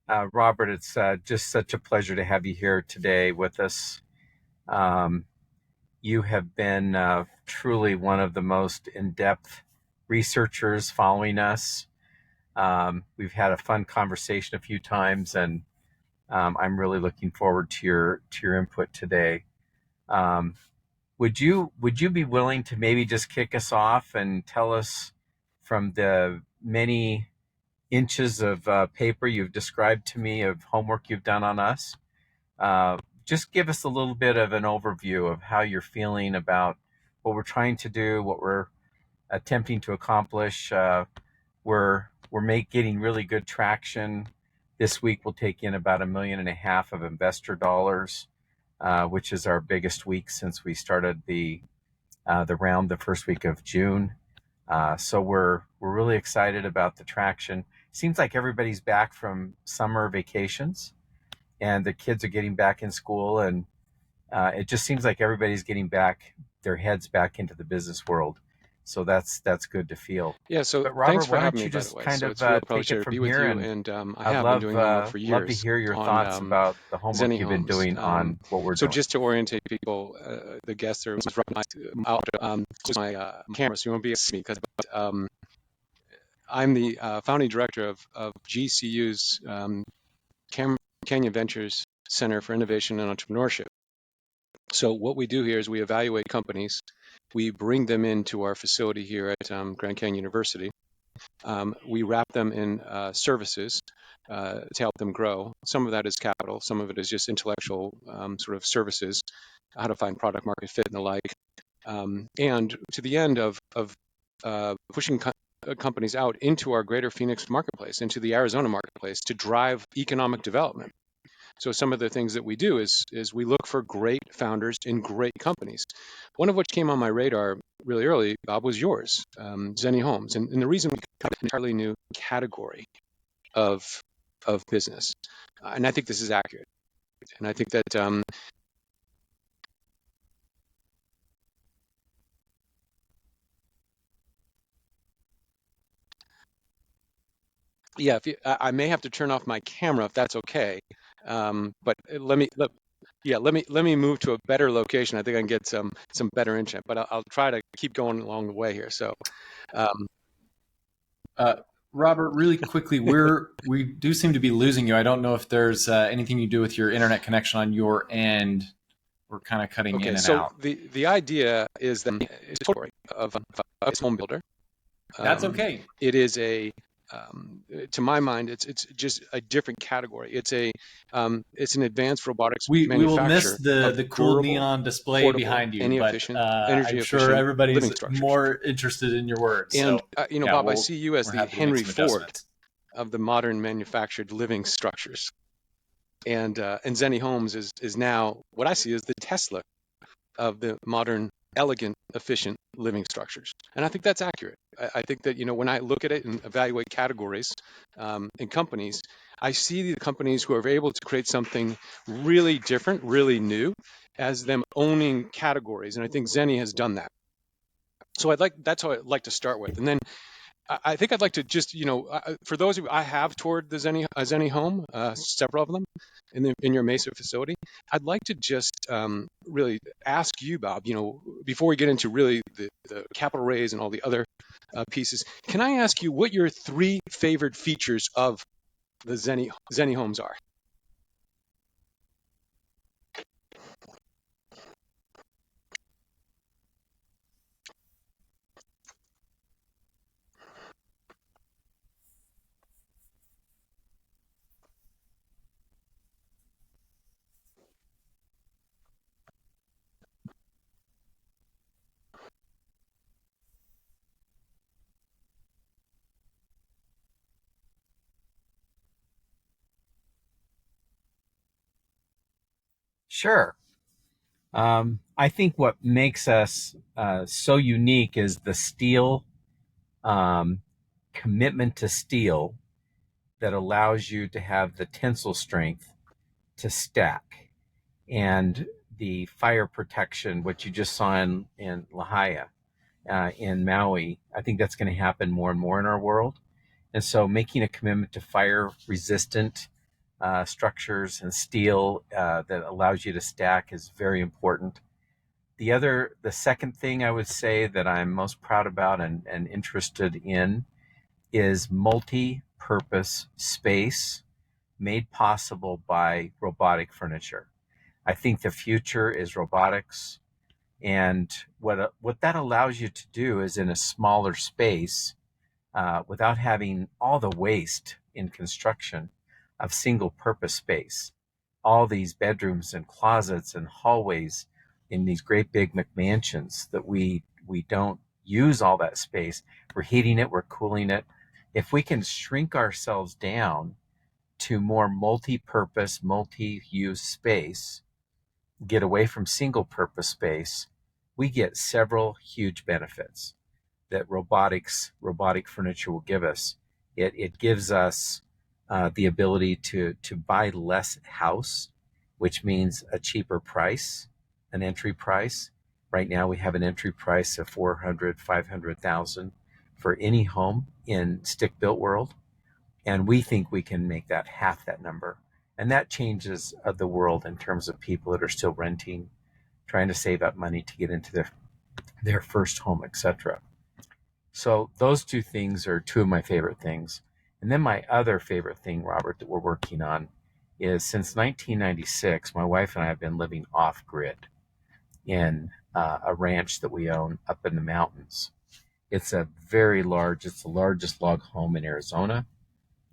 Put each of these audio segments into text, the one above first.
Robert, it's just such a pleasure to have you here today with us. Um, you have been truly one of the most in-depth researchers following us. We've had a fun conversation a few times, and I'm really looking forward to your input today. Um, would you be willing to maybe just kick us off and tell us from the many inches of paper you've described to me of homework you've done on us? Uh, just give us a little bit of an overview of how you're feeling about what we're trying to do, what we're attempting to accomplish. We're getting really good traction. This week we'll take in about $1.5 million of investor dollars, which is our biggest week since we started the round the first week of June. So we're really excited about the traction. Seems like everybody's back from summer vacations, and the kids are getting back in school, and it just seems like everybody's getting back their heads back into the business world. So that's good to feel. Yeah, so But thanks Robert, for why having don't me, you by the just way. kind So of it's a real take it pleasure to from be with here, you, and and I I'd have been doing homework for love to years hear your on thoughts about the homework you've been ZenniHomes. doing on what we're So doing. just to orientate people, the guests are out close my camera, so you won't be able to see me because I'm the founding director of GCU's Canyon Ventures Center for Innovation and Entrepreneurship. So what we do here is we evaluate companies, we bring them into our facility here at Grand Canyon University. We wrap them in services to help them grow. Some of that is capital, some of it is just intellectual sort of services, how to find product market fit and the like. And to the end of pushing companies out into our greater Phoenix marketplace, into the Arizona marketplace to drive economic development. So some of the things that we do is we look for great founders in great companies. One of which came on my radar really early, Bob, was yours, ZenniHomes. And the reason we got an entirely new category of business, and I think this is accurate. And I think that yeah, I may have to turn off my camera if that's okay. But let me move to a better location. I think I can get some better internet, but I'll try to keep going along the way here. So, um, Uh, Robert, really quickly, we do seem to be losing you. I don't know if there's anything you do with your internet connection on your end. We're kind of cutting okay, in and so out. the idea is that it's a story of a home builder. That's okay. It is to my mind, it's just a different category. It's an advanced robotics We will miss manufacturer of the cool durable, neon display portable, behind you, but energy I'm sure efficient living everybody's structures. more interested in your words. And So yeah, Bob, I see you as we're the happy to make Henry some Ford adjustments. of the modern manufactured living structures. And ZenniHomes is now what I see as the Tesla of the modern, elegant, efficient living structures. And I think that's accurate. I think that, when I look at it and evaluate categories in companies, I see the companies who are able to create something really different, really new, as them owning categories. And I think Zenni has done that. So that's how I'd like to start with. And then I think I'd like to just, for those of you I have toured the ZenniHome, several of them in your Mesa facility, I'd like to just really ask you, Bob, before we get into really the capital raise and all the other pieces, can I ask you what your 3 favorite features of the ZenniHomes are? Sure. I think what makes us so unique is the steel um, commitment to steel that allows you to have the tensile strength to stack, and the fire protection, what you just saw in Lahaina, in Maui. I think that's going to happen more and more in our world. And so making a commitment to fire resistant structures and steel that allows you to stack is very important. The second thing I would say that I'm most proud about and interested in is multi-purpose space made possible by robotic furniture. I think the future is robotics, and what that allows you to do is in a smaller space, without having all the waste in construction of single purpose space, all these bedrooms and closets and hallways in these great big McMansions that we don't use all that space. We're heating it, we're cooling it. If we can shrink ourselves down to more multi-purpose, multi-use space, get away from single purpose space, we get several huge benefits that robotic furniture will give us. It gives us the ability to buy less house, which means a cheaper price, an entry price. Right now we have an entry price of 400, 500,000 for any home in stick built world. And we think we can make that half that number. And that changes the world in terms of people that are still renting, trying to save up money to get into their first home, etc. So those two things are two of my favorite things. And then my other favorite thing, Robert, that we're working on is since 1996, my wife and I have been living off grid in a ranch that we own up in the mountains. It's it's the largest log home in Arizona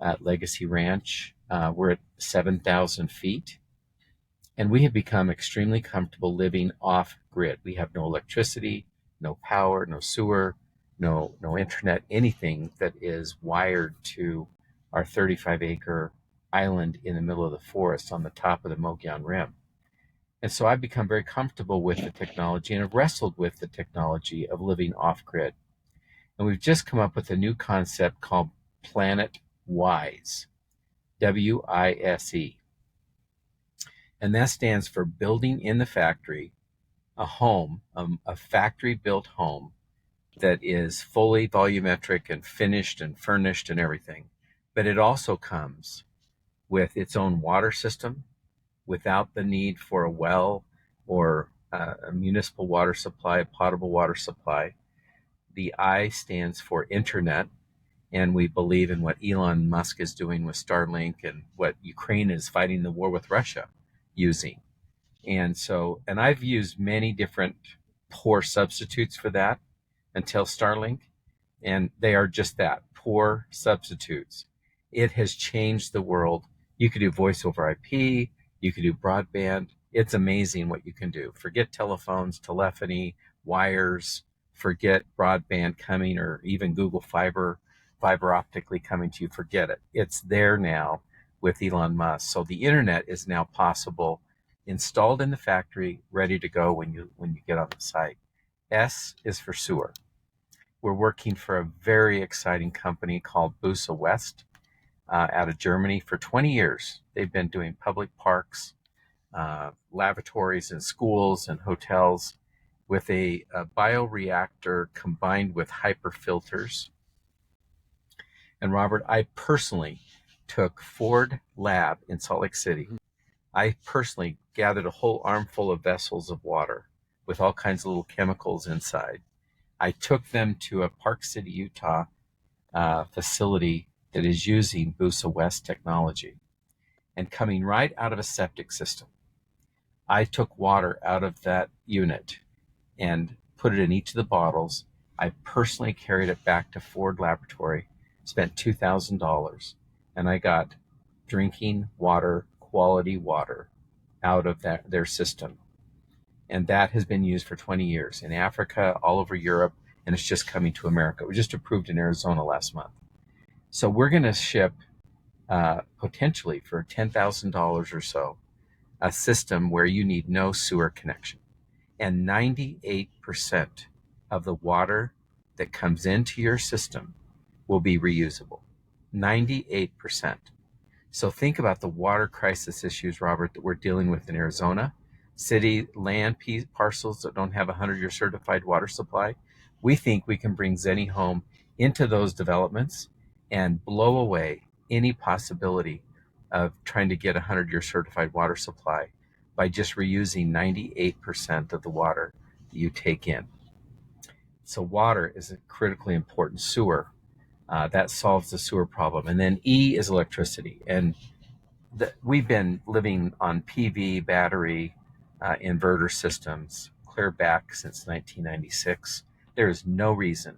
at Legacy Ranch. We're at 7,000 feet. And we have become extremely comfortable living off grid. We have no electricity, no power, no sewer, no internet, anything that is wired to our 35-acre island in the middle of the forest on the top of the Mogollon Rim. And so I've become very comfortable with the technology and have wrestled with the technology of living off grid. And we've just come up with a new concept called Planet Wise, WISE. And that stands for building in the factory a home, a factory built home that is fully volumetric and finished and furnished and everything. But it also comes with its own water system without the need for a well or a municipal water supply, a potable water supply. The I stands for internet, and we believe in what Elon Musk is doing with Starlink and what Ukraine is fighting the war with Russia using. And I've used many different poor substitutes for that until Starlink, and they are just that, poor substitutes. It has changed the world. You could do voice over IP, you could do broadband. It's amazing what you can do. Forget telephones, telephony, wires, forget broadband coming or even Google fiber optically coming to you. Forget it. It's there now with Elon Musk. So the internet is now possible, installed in the factory, ready to go when you get on the site. S is for sewer. We're working for a very exciting company called Busa West out of Germany for 20 years. They've been doing public parks, lavatories and schools and hotels with a bioreactor combined with hyperfilters. And Robert, I personally took Ford Lab in Salt Lake City. I personally gathered a whole armful of vessels of water with all kinds of little chemicals inside. I took them to a Park City, Utah facility that is using Busa West technology. And coming right out of a septic system, I took water out of that unit and put it in each of the bottles. I personally carried it back to Ford Laboratory, spent $2,000, and I got drinking water, quality water out of their system. And that has been used for 20 years in Africa, all over Europe, and it's just coming to America. It was just approved in Arizona last month. So we're going to ship potentially for $10,000 or so a system where you need no sewer connection. And 98% of the water that comes into your system will be reusable. 98%. So think about the water crisis issues, Robert, that we're dealing with in Arizona. City land parcels that don't have a 100-year certified water supply. We think we can bring ZenniHome into those developments and blow away any possibility of trying to get a 100-year certified water supply by just reusing 98% of the water that you take in. So water is a critically important. Sewer, that solves the sewer problem. And then E is electricity. And we've been living on PV battery inverter systems clear back since 1996. There is no reason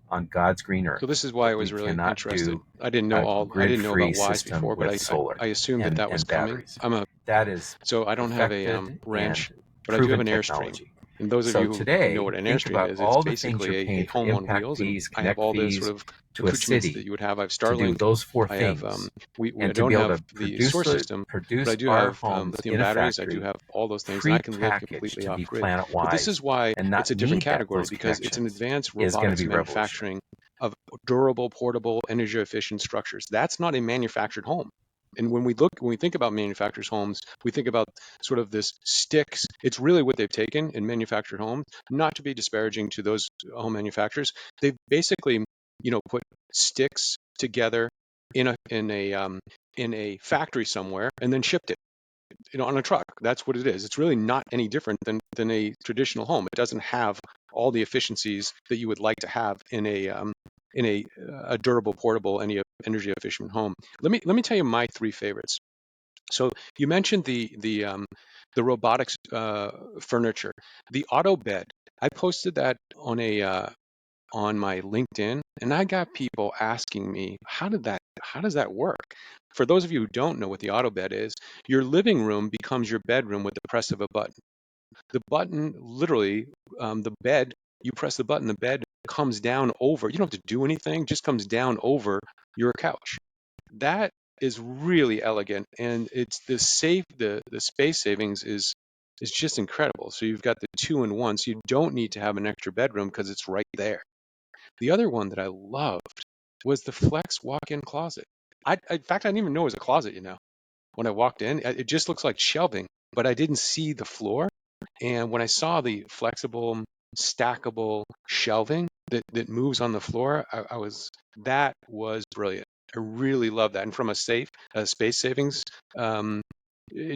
on God's green So earth this is why I that we was really cannot interested. do I didn't a know grid-free about whys system before, but with solar I assumed that that was and coming. batteries. That is So I don't have a perfected ranch, and but I do have proven an Airstream. technology. And those of So you who know today, what an think Airstream about is, it's all the things you're basically a paying for home on impact wheels, and fees, I have connect all the sort fees of to a accoutrements that city you would have. I have to do Starlink. those four I have things, I and to don't be able have to the source system, but I produce do our have homes lithium in a batteries. I do factory, have all those things, and I can live pre-packaged completely to off be grid. But this planet-wise is why and it's not a different need category, those because it's an connections advanced is going to robotics be revolutionary. manufacturing of durable, portable, energy efficient structures. That's not a manufactured home. And when we think about manufacturers' homes, we think about sort of this sticks. It's really what they've taken in manufactured homes. Not to be disparaging to those home manufacturers, they've basically, put sticks together in a factory somewhere and then shipped it, on a truck. That's what it is. It's really not any different than a traditional home. It doesn't have all the efficiencies that you would like to have in a durable, portable, energy efficient home. Let me tell you my three favorites. So you mentioned the robotics furniture, the auto bed. I posted that on my LinkedIn, and I got people asking me, how does that work? For those of you who don't know what the auto bed is, your living room becomes your bedroom with the press of a button. The button, literally, the bed, you press the button, the bed comes down over. You don't have to do anything, just comes down over your couch. That is really elegant, and it's the space savings is just incredible. So you've got the two in one, so you don't need to have an extra bedroom because it's right there. The other one that I loved was the Flex walk-in closet. In fact, I didn't even know it was a closet, when I walked in. It just looks like shelving, but I didn't see the floor. And when I saw the flexible, stackable shelving that moves on the floor, that was brilliant. I really love that. And from a space savings um,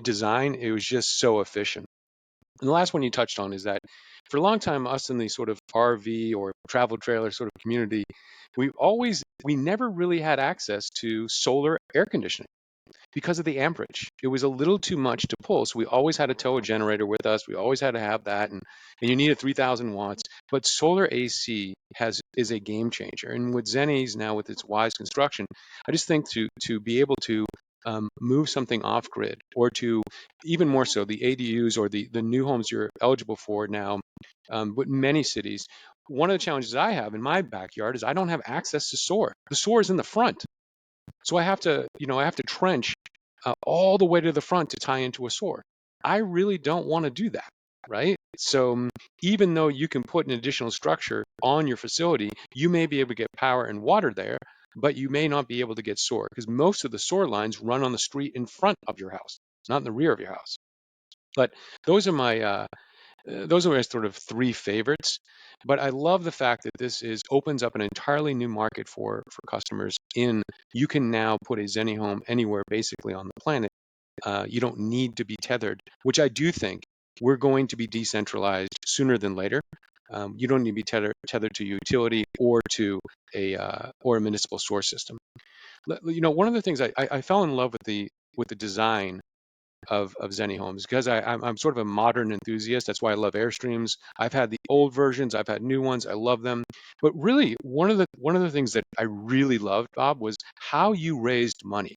design, it was just so efficient. And the last one you touched on is that for a long time, us in the sort of RV or travel trailer sort of community, we never really had access to solar air conditioning because of the amperage. It was a little too much to pull. So we always had to tow a generator with us. We always had to have that. And you needed 3,000 watts. But solar AC is a game changer. And with Zenni's now with its wise construction, I just think to be able to move something off grid, or to even more so the ADUs or the new homes you're eligible for now, with many cities. One of the challenges I have in my backyard is I don't have access to SOAR. The SOAR is in the front. So I have to trench all the way to the front to tie into a SOAR. I really don't want to do that, right? So even though you can put an additional structure on your facility, you may be able to get power and water there, but you may not be able to get SOAR, because most of the SOAR lines run on the street in front of your house, not in the rear of your house. But those are my sort of three favorites. But I love the fact that this opens up an entirely new market for customers. You can now put a ZenniHome anywhere basically on the planet. You don't need to be tethered, which I do think we're going to be decentralized sooner than later. You don't need to be tethered to utility or to a municipal source system. One of the things I fell in love with the design of ZenniHomes, because I'm sort of a modern enthusiast. That's why I love Airstreams. I've had the old versions, I've had new ones. I love them. But really, one of the things that I really loved, Bob, was how you raised money.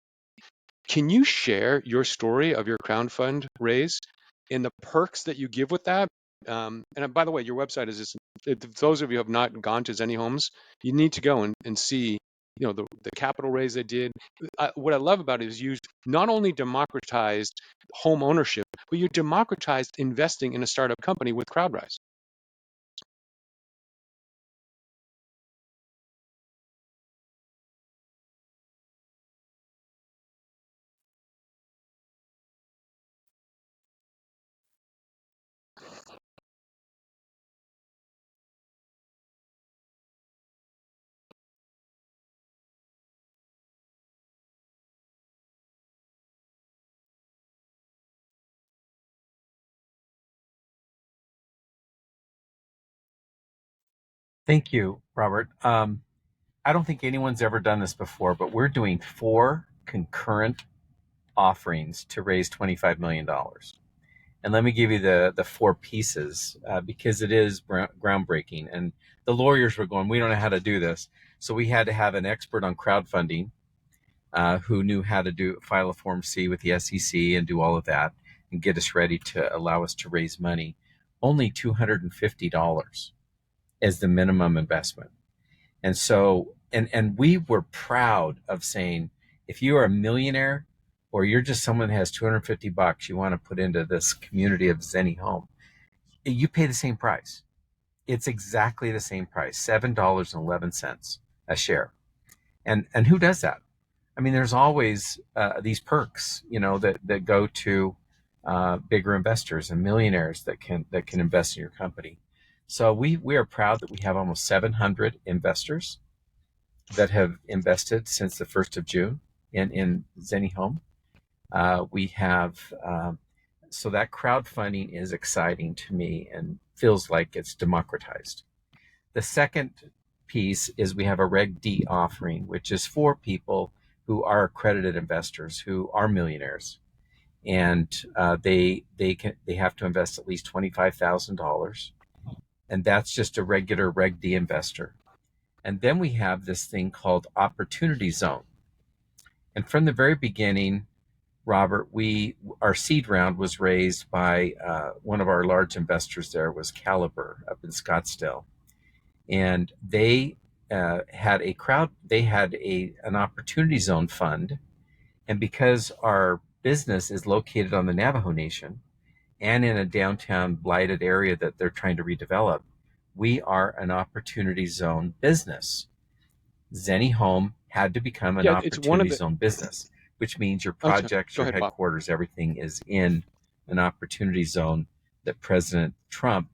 Can you share your story of your crowdfund raise and the perks that you give with that? And by the way, your website is just, if those of you who have not gone to ZenniHomes, you need to go and see, the capital raise they did. What I love about it is you not only democratized home ownership, but you democratized investing in a startup company with CrowdRise. Thank you, Robert. I don't think anyone's ever done this before, but we're doing 4 concurrent offerings to raise $25 million. And let me give you the 4 pieces because it is groundbreaking. And the lawyers were going, we don't know how to do this. So we had to have an expert on crowdfunding who knew how to file a Form C with the SEC and do all of that and get us ready to allow us to raise money. Only $250 as the minimum investment. And so, and we were proud of saying, if you are a millionaire or you're just someone that has $250 you want to put into this community of ZenniHome, you pay the same price. It's exactly the same price, $7.11 a share. And who does that? I mean, there's always these perks, that go to bigger investors and millionaires that can invest in your company. So we are proud that we have almost 700 investors that have invested since the 1st of June in ZenniHome. We have so that crowdfunding is exciting to me and feels like it's democratized. The second piece is we have a Reg D offering, which is for people who are accredited investors who are millionaires, and they have to invest at least $25,000, and that's just a regular Reg D investor. And then we have this thing called Opportunity Zone. And from the very beginning, Robert, our seed round was raised by one of our large investors. There was Caliber up in Scottsdale, and they had an Opportunity Zone fund. And because our business is located on the Navajo Nation and in a downtown blighted area that they're trying to redevelop, we are an Opportunity Zone business. ZenniHome had to become an Yeah, it's one of Opportunity the. Zone business, which means your I'm sorry. projects, Go your ahead, Bob. headquarters, everything is in an Opportunity Zone that President Trump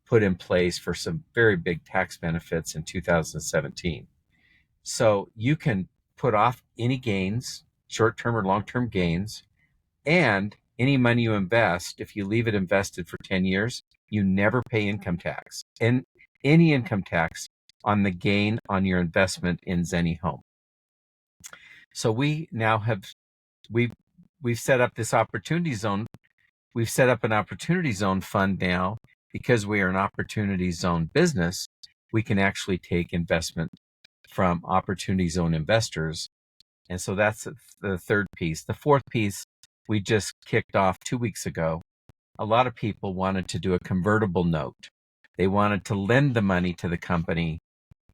put in place for some very big tax benefits in 2017. So you can put off any gains, short-term or long-term gains, and any money you invest, if you leave it invested for 10 years, you never pay income tax. And any income tax on the gain on your investment in ZenniHome. So we now we've set up this Opportunity Zone. We've set up an Opportunity Zone fund now because we are an Opportunity Zone business. We can actually take investment from Opportunity Zone investors. And so that's the third piece. The fourth piece we just kicked off 2 weeks ago. A lot of people wanted to do a convertible note. They wanted to lend the money to the company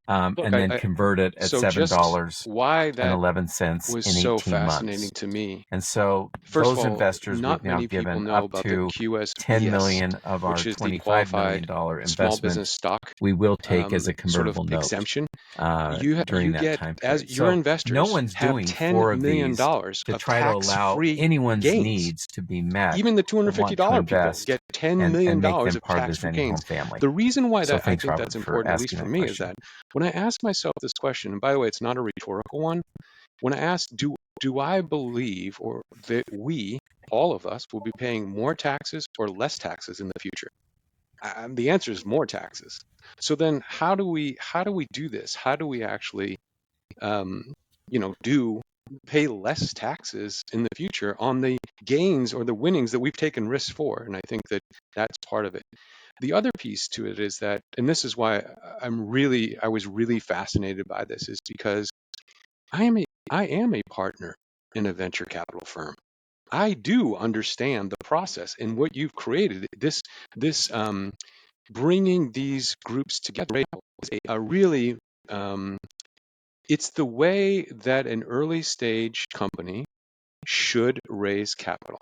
Look, and then convert it at so just why that $7.11 was in so 18 fascinating months. to me. And so First of those all, investors, we've not now many people given know up about the to 10 QSBS, million of our which is the $25 qualified million small investment business stock we will take as a sort of convertible note exemption. You during that get, time as period. your So no investors one's have doing $10 4 of million these to of try to allow tax-free anyone's gains. needs to be met Even the that want to $250 people invest get $10 and million make them of part of the tax-free gains. ZenniHome family. The reason why So that I thanks, think that's Robert, for important, at least asking for that me, is question. that when I ask myself this question, and by the way, it's not a rhetorical one, when I ask, do I believe or that we, all of us, will be paying more taxes or less taxes in the future? The answer is more taxes. So then how do we do this? How do we actually um, do pay less taxes in the future on the gains or the winnings that we've taken risks for? And I think that that's part of it. The other piece to it is that, and this is why I was really fascinated by this, is because I am a partner in a venture capital firm. I do understand the process and what you've created. This bringing these groups together is a really it's the way that an early stage company should raise capital.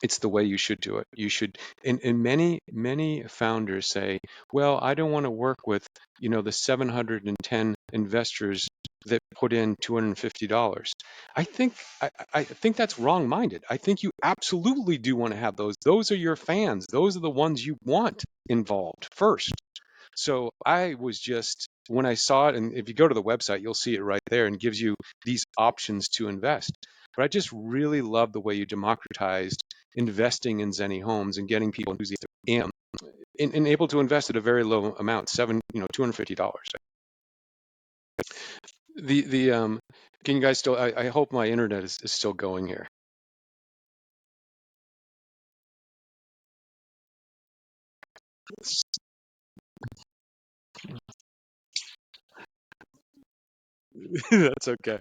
It's the way you should do it. You should, and many founders say, well, I don't want to work with, the 710 investors that put in $250. I think that's wrong-minded. I think you absolutely do want to have those. Those are your fans. Those are the ones you want involved first. So I was just, when I saw it, and if you go to the website, you'll see it right there and gives you these options to invest. But I just really love the way you democratized investing in ZenniHomes and getting people enthusiastic. And and able to invest at a very low amount, $250. Can you guys still? I hope my internet is still going here. That's okay.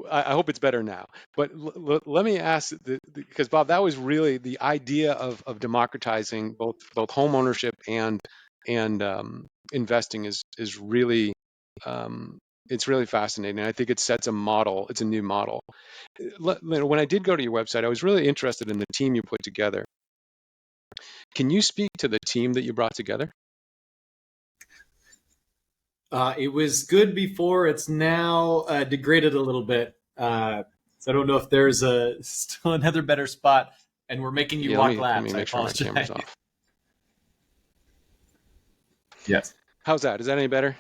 I hope it's better now. But let me ask, because Bob, that was really the idea of democratizing both home ownership and investing is really it's really fascinating. I think it sets a model. It's a new model. When I did go to your website, I was really interested in the team you put together. Can you speak to the team that you brought together? It was good before. It's now degraded a little bit. So I don't know if there's still another better spot. And we're making you Yeah, walk let me laps. I make sure my camera's apologize. off. Yes. How's that? Is that any better?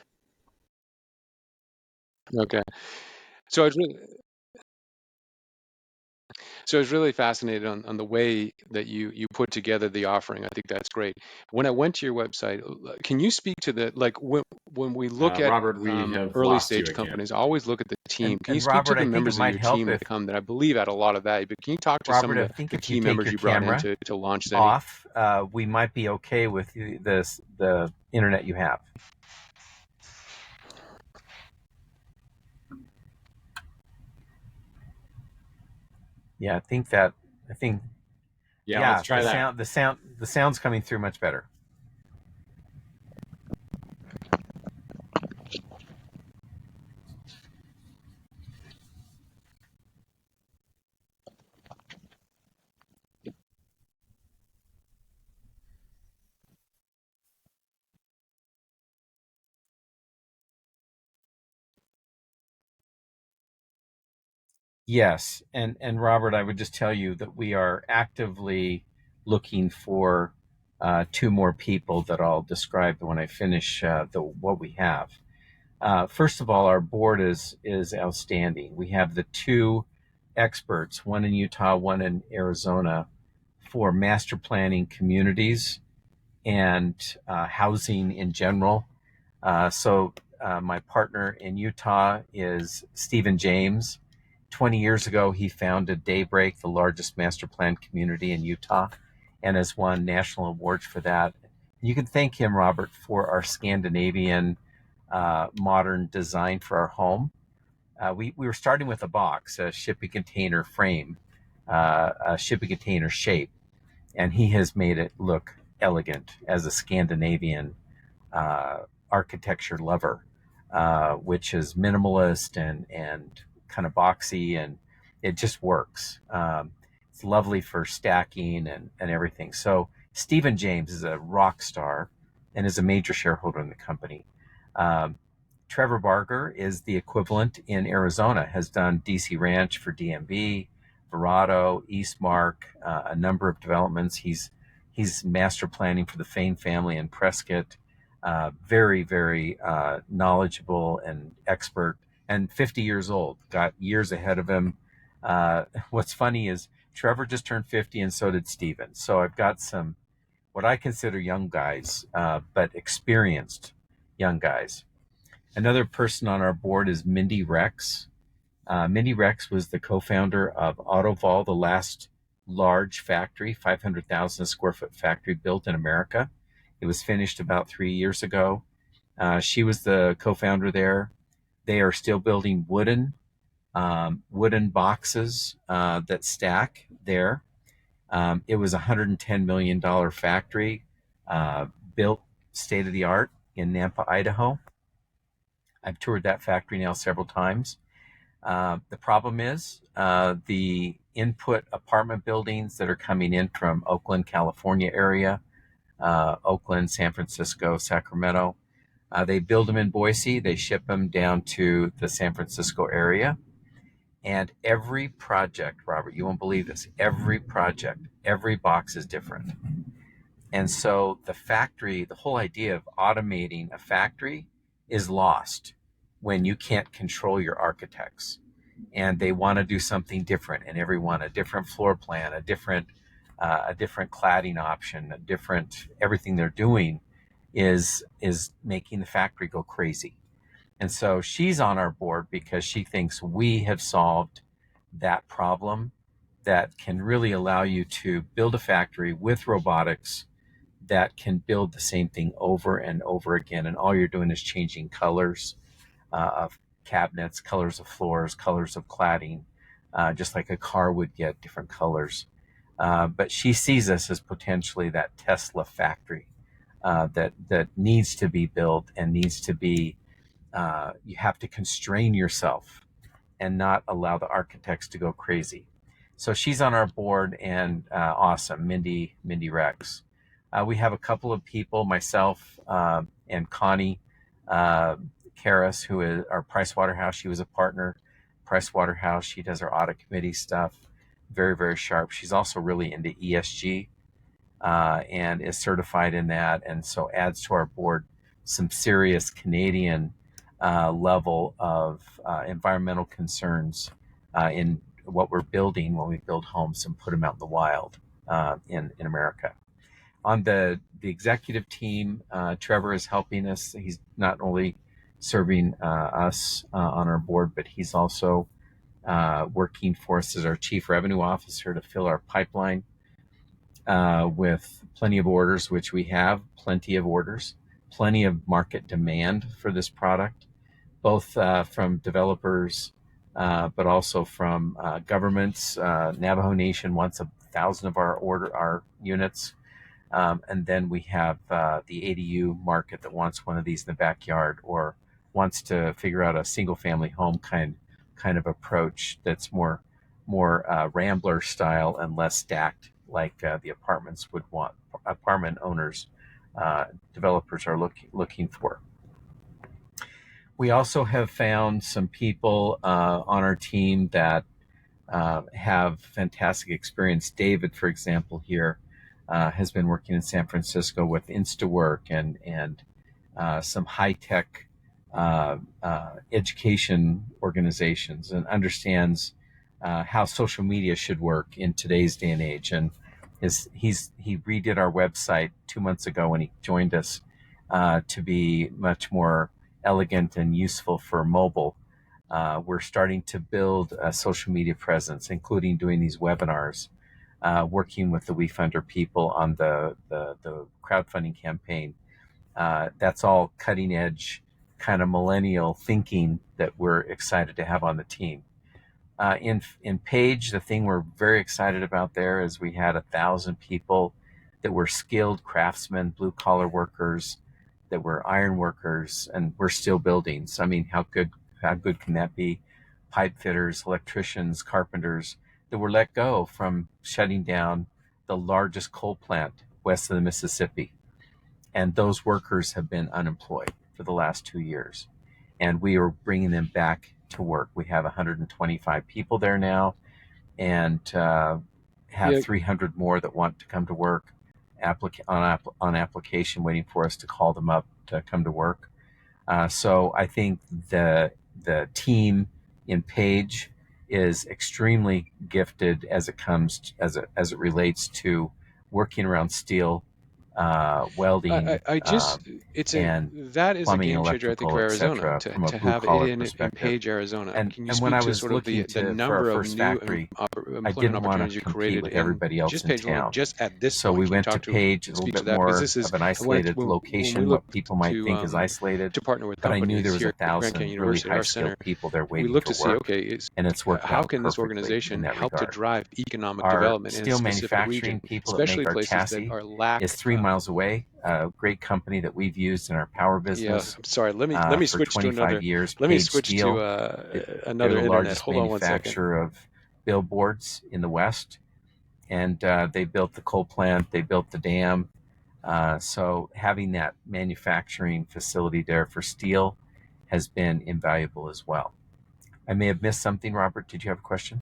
Okay. So I was really, So I was really fascinated on the way that you put together the offering. I think that's great. When I went to your website, can you speak to when we look at Robert, we have early lost you stage again. companies, I always look at the team. Can you And speak to Robert, the I think it members of might your help team if that come that I believe add a lot of value? But can you talk to some Robert, of I think the if you key take members your you brought in camera to launch Zenni? off, we might be okay with the internet you have. Yeah, I think Yeah, let's yeah, try that. the sound's coming through much better. Yes, and Robert, I would just tell you that we are actively looking for two more people that I'll describe when I finish what we have. First of all, our board is outstanding. We have the two experts, one in Utah, one in Arizona, for master planning communities and housing in general. My partner in Utah is Stephen James. 20 years ago, he founded Daybreak, the largest master plan community in Utah, and has won national awards for that. You can thank him, Robert, for our Scandinavian modern design for our home. We were starting with a box, a shipping container frame, a shipping container shape, and he has made it look elegant as a Scandinavian uh, architecture lover, which is minimalist and kind of boxy, and it just works. It's lovely for stacking and everything. So Stephen James is a rock star and is a major shareholder in the company. Um, Trevor Barger is the equivalent in Arizona, has done DC Ranch for DMB, Verado, Eastmark, a number of developments. He's master planning for the Fain family in Prescott. Very, very knowledgeable and expert, and 50 years old, got years ahead of him. What's funny is Trevor just turned 50, and so did Steven. So I've got some, what I consider young guys, but experienced young guys. Another person on our board is Mindy Rex. Mindy Rex was the co-founder of Autoval, the last large factory, 500,000 square foot factory built in America. It was finished about 3 years ago. She was the co-founder there. They are still building wooden boxes that stack there. It was a $110 million factory, built state of the art in Nampa, Idaho. I've toured that factory now several times. The problem is the input apartment buildings that are coming in from Oakland, California area, Oakland, San Francisco, Sacramento. They build them in Boise, they ship them down to the San Francisco area. And every project, Robert, you won't believe this, every project, every box is different. And so the factory, the whole idea of automating a factory is lost when you can't control your architects. And they want to do something different, and everyone a different floor plan, a different a different cladding option, a different everything they're doing is making the factory go crazy. And so she's on our board because she thinks we have solved that problem that can really allow you to build a factory with robotics that can build the same thing over and over again. And all you're doing is changing colors of cabinets, colors of floors, colors of cladding, just like a car would get different colors. But she sees us as potentially that Tesla factory that needs to be built and needs to be. You have to constrain yourself and not allow the architects to go crazy. So she's on our board, and awesome, Mindy Rex. We have a couple of people, myself and Connie Karras, who is our Price Waterhouse. She was a partner, Price Waterhouse. She does our audit committee stuff. Very, very sharp. She's also really into ESG and is certified in that, and so adds to our board some serious Canadian level of environmental concerns in what we're building when we build homes and put them out in the wild in America. On the executive team, Trevor is helping us. He's not only serving us on our board, but he's also working for us as our chief revenue officer to fill our pipeline with plenty of orders, which we have plenty of orders, plenty of market demand for this product, both from developers, but also from governments. Navajo Nation wants 1,000 of our units. And then we have the ADU market that wants one of these in the backyard or wants to figure out a single family home kind of approach that's more Rambler style and less stacked like the apartments would want. Apartment owners, developers are looking for. We also have found some people on our team that have fantastic experience. David, for example, here has been working in San Francisco with InstaWork and some high-tech education organizations and understands how social media should work in today's day and age. And he redid our website 2 months ago when he joined us to be much more elegant and useful for mobile. We're starting to build a social media presence, including doing these webinars, working with the WeFunder people on the crowdfunding campaign. That's all cutting edge kind of millennial thinking that we're excited to have on the team. In Page, the thing we're very excited about there is we had 1,000 people that were skilled craftsmen, blue collar workers, that were iron workers, and we're still building. So I mean, how good can that be? Pipe fitters, electricians, carpenters that were let go from shutting down the largest coal plant west of the Mississippi. And those workers have been unemployed for the last 2 years. And we are bringing them back to work. We have 125 people there now and have 300 more that want to come to work on application, waiting for us to call them up to come to work. So I think the team in Page is extremely gifted as it relates to working around steel, welding, that is a plumbing, game changer, I think, electrical, for Arizona etc. From a to blue have it collar in perspective. Page, Arizona. And Can you when speak I to was sort of looking the for number our of first new factory, I employment didn't want opportunities to you compete created with in everybody else just in Page alone, town. just at this So point? we Can you went to talk to Page, a little speak to bit that? Because more this is of an when isolated we location, look what people might think is isolated. to partner with But I knew there companies was here at Grand 1,000 Canyon really University, our high-skilled center, people there we waiting look for to see, work, okay, and it's worked how out can this perfectly in organization that help to regard. drive economic Our development in a steel specific region, manufacturing people that especially make our places that chassis are lack. is 3 miles away. A great company that we've used in our power Yeah, business I'm sorry. Let me for switch to 25 another. years. Let me Page switch to Steel, they're another the internet. largest Hold on 1 second. manufacturer of billboards in the West. And they built the coal plant, they built the dam. So having that manufacturing facility there for steel has been invaluable as well. I may have missed something, Robert. Did you have a question?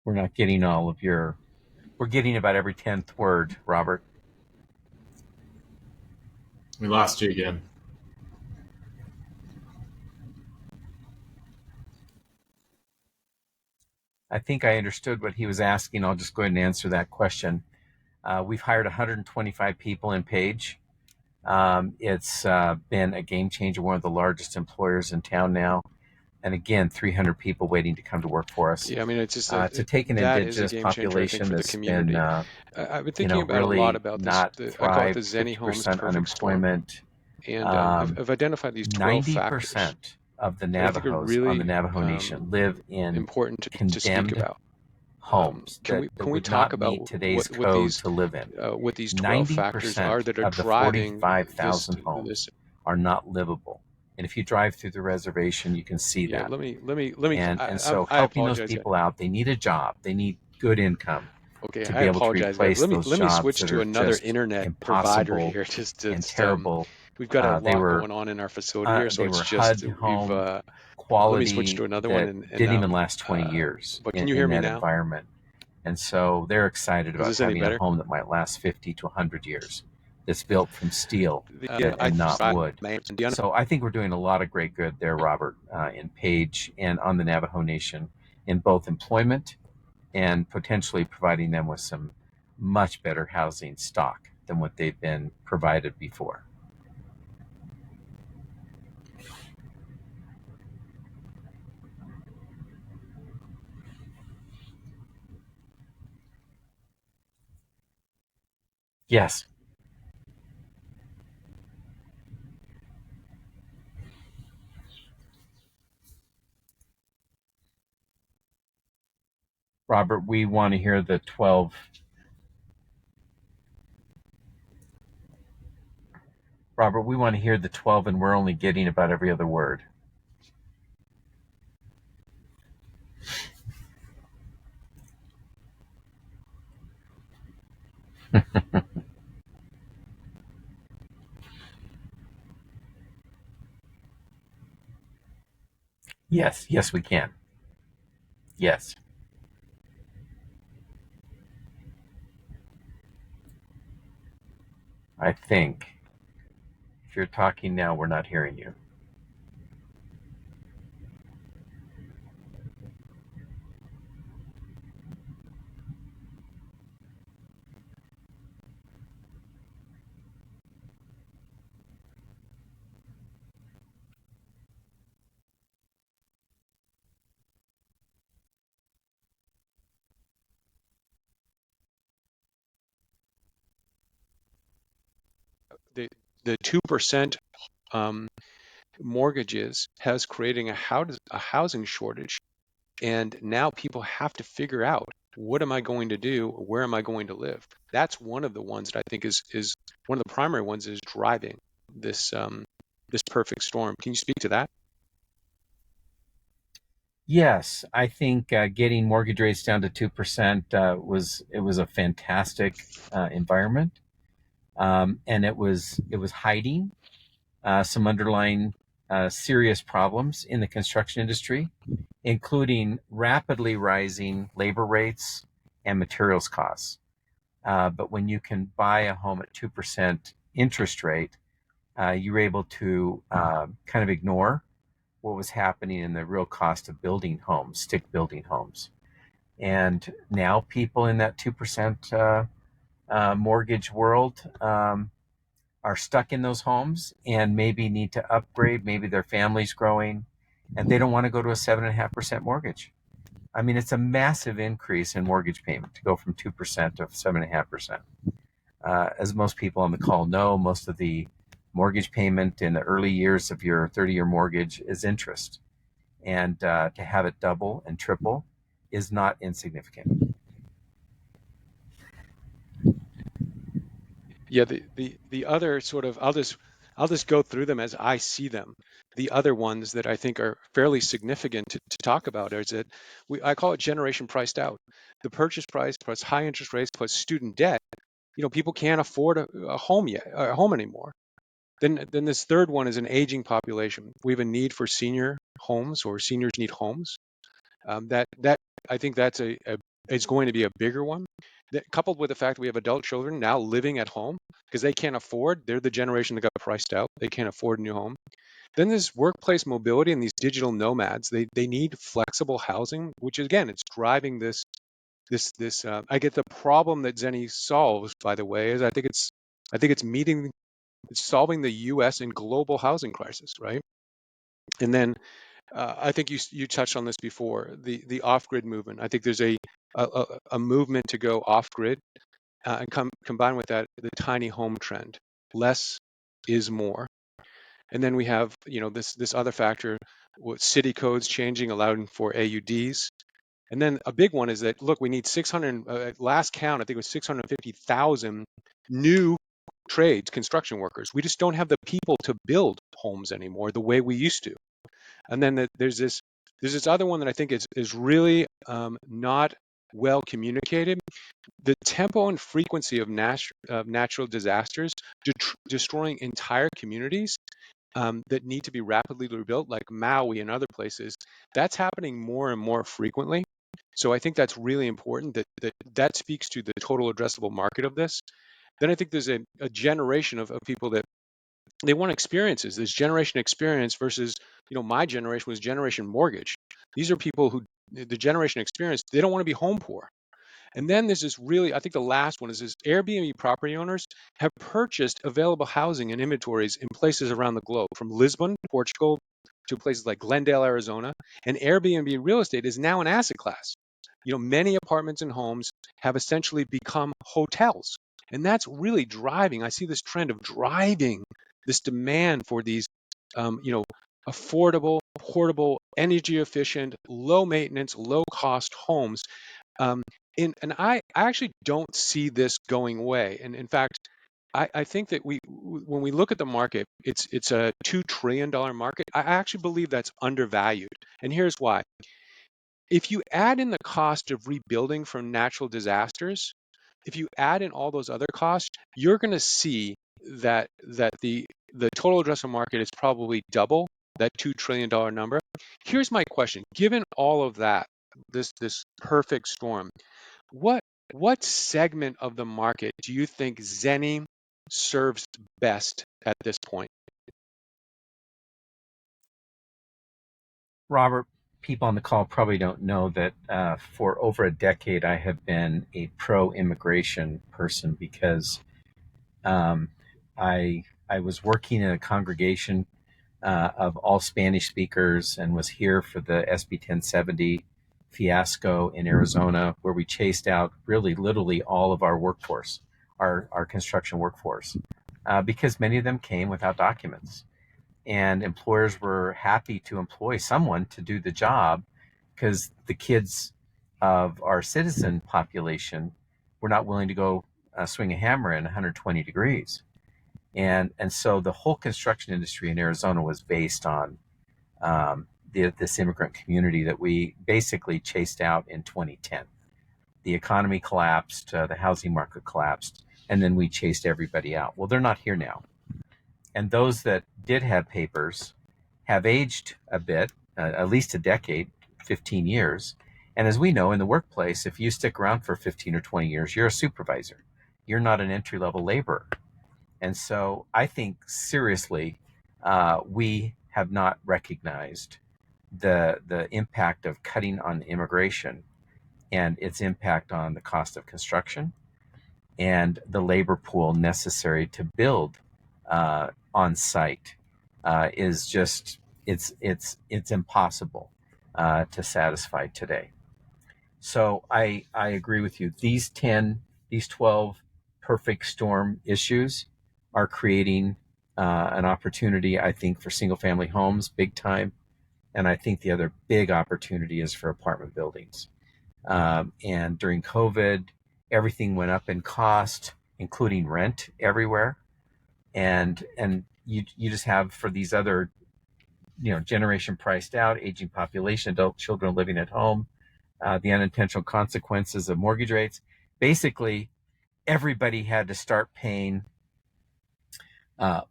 We're not getting all of your. We're getting about every 10th word, Robert. We lost you again. I think I understood what he was asking. I'll just go ahead and answer that question. We've hired 125 people in Page. It's been a game changer, one of the largest employers in town now. And again, 300 people waiting to come to work for us. Yeah, I mean, it's just To take an that is a indigenous game changer, I think, population for the that's been, community. I've been thinking about a lot really about this. not I call it the thrived, ZenniHome's 50% perfect storm, unemployment. and I've identified these 12 factors 90% of the that I think are Navajos on the really Navajo Nation live in important to speak condemned about. homes Can that, we that can we would talk not about meet today's code to live in. what these 12 factors are 90% that are of the driving this 45,000 homes this? are not livable. And if you drive through the reservation, you can see Yeah, that. let me. And so I helping those apologize. people out, they need a job, they need good income Okay, to I be able to apologize, guys. replace those Let me jobs switch that to are another just internet provider impossible here. Just and it's terrible. we've got a They lot were going on in our facility here, so they it's were just HUD we've. home Let me switch to quality another one, that and didn't even last 20 years but can you hear in me that now? environment. And so they're excited Is about this any having a better? home that might last 50 to 100 years that's built from steel I and not wood. the So I think we're doing a lot of great good there, Robert, in Page and on the Navajo Nation in both employment and potentially providing them with some much better housing stock than what they've been provided before. Yes, Robert, we want to hear the 12. Robert, we want to hear the 12, and we're only getting about every other word. Yes, we can. Yes. I think if you're talking now, we're not hearing you. the the 2% mortgages has creating a housing shortage, and now people have to figure out, what am I going to do? Where am I going to live? That's one of the ones that I think is one of the primary ones is driving this this perfect storm. Can you speak to that? Yes, I think getting mortgage rates down to 2% was a fantastic environment, and it was hiding some underlying serious problems in the construction industry, including rapidly rising labor rates and materials costs. But when you can buy a home at 2% interest rate, you're able to kind of ignore what was happening in the real cost of building homes, stick building homes. And now people in that 2% mortgage world are stuck in those homes and maybe need to upgrade. Maybe their family's growing and they don't want to go to a 7.5% mortgage. I mean, it's a massive increase in mortgage payment to go from 2% to 7.5%. As most people on the call know, most of the mortgage payment in the early years of your 30-year mortgage is interest. And to have it double and triple is not insignificant. Yeah, the other sort of, I'll just go through them as I see them. The other ones that I think are fairly significant to talk about is that I call it generation priced out. The purchase price plus high interest rates plus student debt. People can't afford a home yet, a home anymore. Then this third one is an aging population. We have a need for senior homes, or seniors need homes. That I think that's a is going to be a bigger one. That, coupled with the fact that we have adult children now living at home because they can't afford, they're the generation that got priced out. They can't afford a new home. Then this workplace mobility and these digital nomads, they need flexible housing, which again, it's driving this. I get the problem that Zenni solves, by the way, is I think it's solving the U.S. and global housing crisis, right? And then I think you touched on this before, the off-grid movement. I think there's a movement to go off-grid, and combine with that the tiny home trend. Less is more. And then we have, this other factor, with city codes changing, allowing for AUDs. And then a big one is that, look, we need 600, last count, I think it was 650,000 new trades, construction workers. We just don't have the people to build homes anymore the way we used to. And then there's this other one that I think is really not well communicated. The tempo and frequency of natural disasters destroying entire communities that need to be rapidly rebuilt, like Maui and other places, that's happening more and more frequently. So I think that's really important that speaks to the total addressable market of this. Then I think there's a generation of people that they want experiences. There's generation experience versus, my generation was generation mortgage. These are people who, the generation experience, they don't want to be home poor. And then there's this really, I think the last one is this: Airbnb property owners have purchased available housing and inventories in places around the globe, from Lisbon, Portugal, to places like Glendale, Arizona. And Airbnb real estate is now an asset class. Many apartments and homes have essentially become hotels. And that's really driving, I see this trend of driving this demand for these, affordable, portable, energy efficient, low maintenance, low cost homes. Um, and I actually don't see this going away. And in fact, I think that when we look at the market, it's a $2 trillion market. I actually believe that's undervalued. And here's why. If you add in the cost of rebuilding from natural disasters, if you add in all those other costs, you're going to see that the total addressable market is probably double that $2 trillion number. Here's my question: given all of that, this perfect storm, what segment of the market do you think Zenni serves best at this point? Robert, people on the call probably don't know that for over a decade I have been a pro-immigration person because um, I was working in a congregation of all Spanish speakers and was here for the SB 1070 fiasco in Arizona, where we chased out really literally all of our workforce, our construction workforce, because many of them came without documents. And employers were happy to employ someone to do the job because the kids of our citizen population were not willing to go swing a hammer in 120 degrees. And so the whole construction industry in Arizona was based on this immigrant community that we basically chased out in 2010. The economy collapsed, the housing market collapsed, and then we chased everybody out. Well, they're not here now. And those that did have papers have aged a bit, at least a decade, 15 years. And as we know in the workplace, if you stick around for 15 or 20 years, you're a supervisor. You're not an entry-level laborer. And so I think seriously, we have not recognized the impact of cutting on immigration and its impact on the cost of construction and the labor pool necessary to build on site is just it's impossible to satisfy today. So I agree with you. These 12 perfect storm issues are creating an opportunity, I think, for single family homes, big time. And I think the other big opportunity is for apartment buildings. And during COVID, everything went up in cost, including rent everywhere. And you just have, for these other, generation priced out, aging population, adult children living at home, the unintentional consequences of mortgage rates. Basically, everybody had to start paying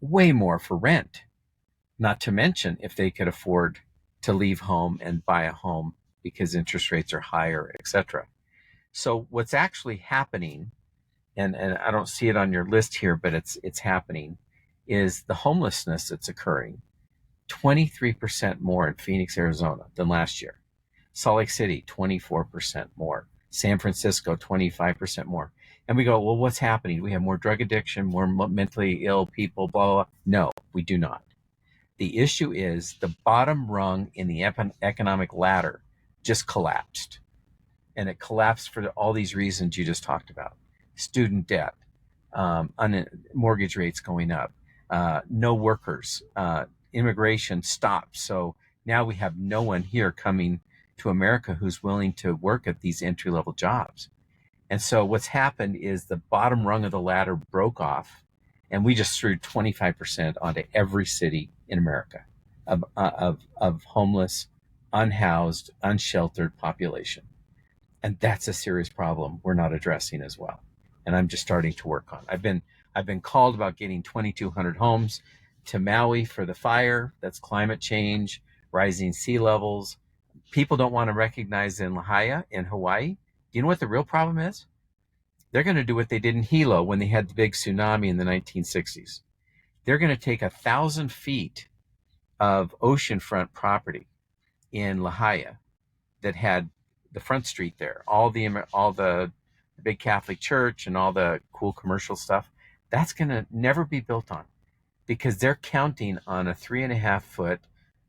way more for rent, not to mention if they could afford to leave home and buy a home because interest rates are higher, etc. So what's actually happening, and I don't see it on your list here, but it's happening, is the homelessness that's occurring. 23% more in Phoenix, Arizona than last year. Salt Lake City, 24% more. San Francisco, 25% more. And we go, well, what's happening? We have more drug addiction, more mentally ill people, blah, blah, blah. No, we do not. The issue is the bottom rung in the economic ladder just collapsed. And it collapsed for all these reasons you just talked about. Student debt, mortgage rates going up, no workers, immigration stopped. So now we have no one here coming to America who's willing to work at these entry-level jobs. And so what's happened is the bottom rung of the ladder broke off, and we just threw 25% onto every city in America of homeless, unhoused, unsheltered population. And that's a serious problem we're not addressing as well. And I'm just starting to work on. I've been called about getting 2,200 homes to Maui for the fire. That's climate change, rising sea levels. People don't want to recognize in Lahaina in Hawaii. Do you know what the real problem is? They're going to do what they did in Hilo when they had the big tsunami in the 1960s. They're going to take 1,000 feet of oceanfront property in Lahaina that had the front street there, all the big Catholic church and all the cool commercial stuff. That's going to never be built on because they're counting on a 3.5-foot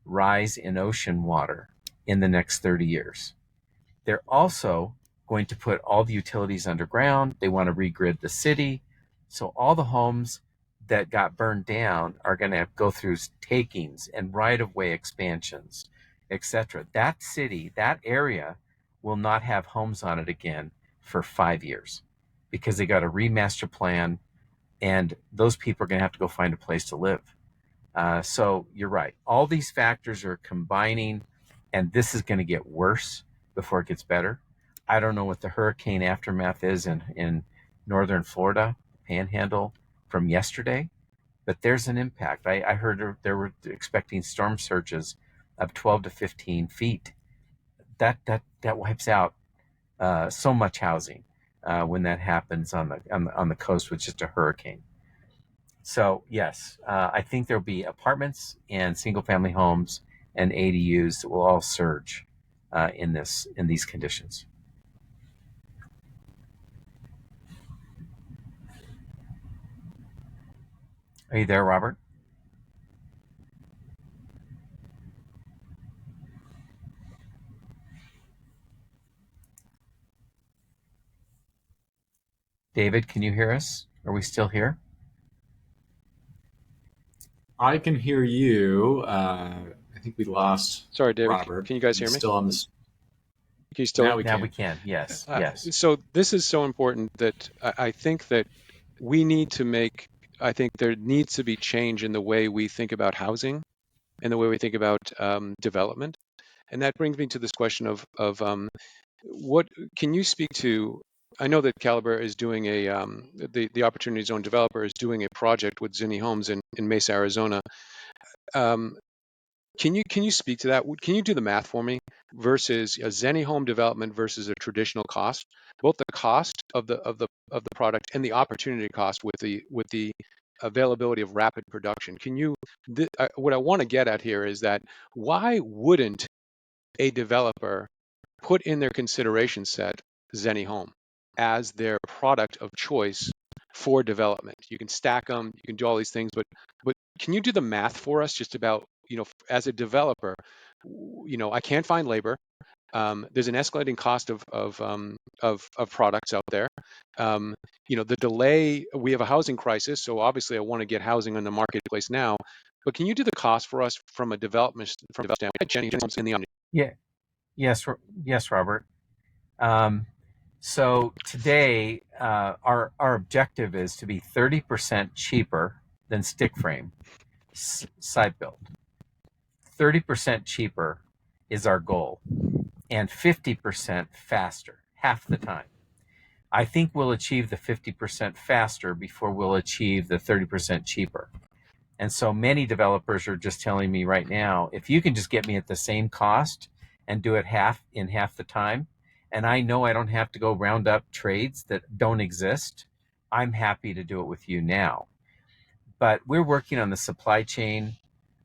rise in ocean water in the next 30 years. They're also going to put all the utilities underground. They want to regrid the city. So all the homes that got burned down are going to go through takings and right-of-way expansions, etc. That city, that area will not have homes on it again for 5 years because they got a remaster plan, and those people are going to have to go find a place to live. So you're right. All these factors are combining, and this is going to get worse before it gets better. I don't know what the hurricane aftermath is in northern Florida, Panhandle, from yesterday, but there's an impact. I heard they were expecting storm surges of 12 to 15 feet. That wipes out so much housing when that happens on the coast with just a hurricane. So yes, I think there'll be apartments and single family homes and ADUs that will all surge in these conditions. Are you there, Robert? David, can you hear us? Are we still here? I can hear you. I think we lost Sorry, David. Robert. Can you guys hear He's me? still on this. Can you still? Now we Now we can. can. Yes, yes. So this is so important that I think that we need to make. I think there needs to be change in the way we think about housing and the way we think about development. And that brings me to this question of what can you speak to? I know that Caliber is doing the Opportunity Zone developer is doing a project with ZenniHomes in Mesa, Arizona. Um, can you speak to that? Can you do the math for me versus a ZenniHome development versus a traditional cost? Both the cost of the product and the opportunity cost with the availability of rapid production. What I want to get at here is that why wouldn't a developer put in their consideration set ZenniHome as their product of choice for development? You can stack them, you can do all these things, but can you do the math for us just about, as a developer, I can't find labor. There's an escalating cost of products out there. The delay. We have a housing crisis, so obviously I want to get housing on the marketplace now. But can you do the cost for us from a development standpoint? In the Yeah. Yes, Robert. So today, our objective is to be 30% cheaper than stick frame site build. 30% cheaper is our goal, and 50% faster, half the time. I think we'll achieve the 50% faster before we'll achieve the 30% cheaper. And so many developers are just telling me right now, if you can just get me at the same cost and do it in half the time, and I know I don't have to go round up trades that don't exist, I'm happy to do it with you now. But we're working on the supply chain,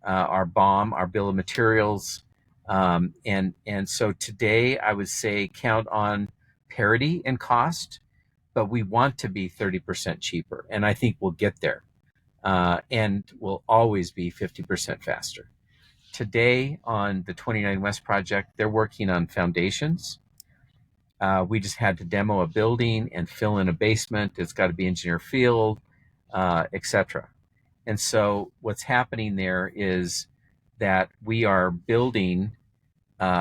our BOM, our bill of materials, and so today I would say count on parity in cost, but we want to be 30% cheaper, and I think we'll get there, and we'll always be 50% faster. Today on the 29 West project, they're working on foundations. We just had to demo a building and fill in a basement. It's got to be engineer field, etc. And so what's happening there is that we are building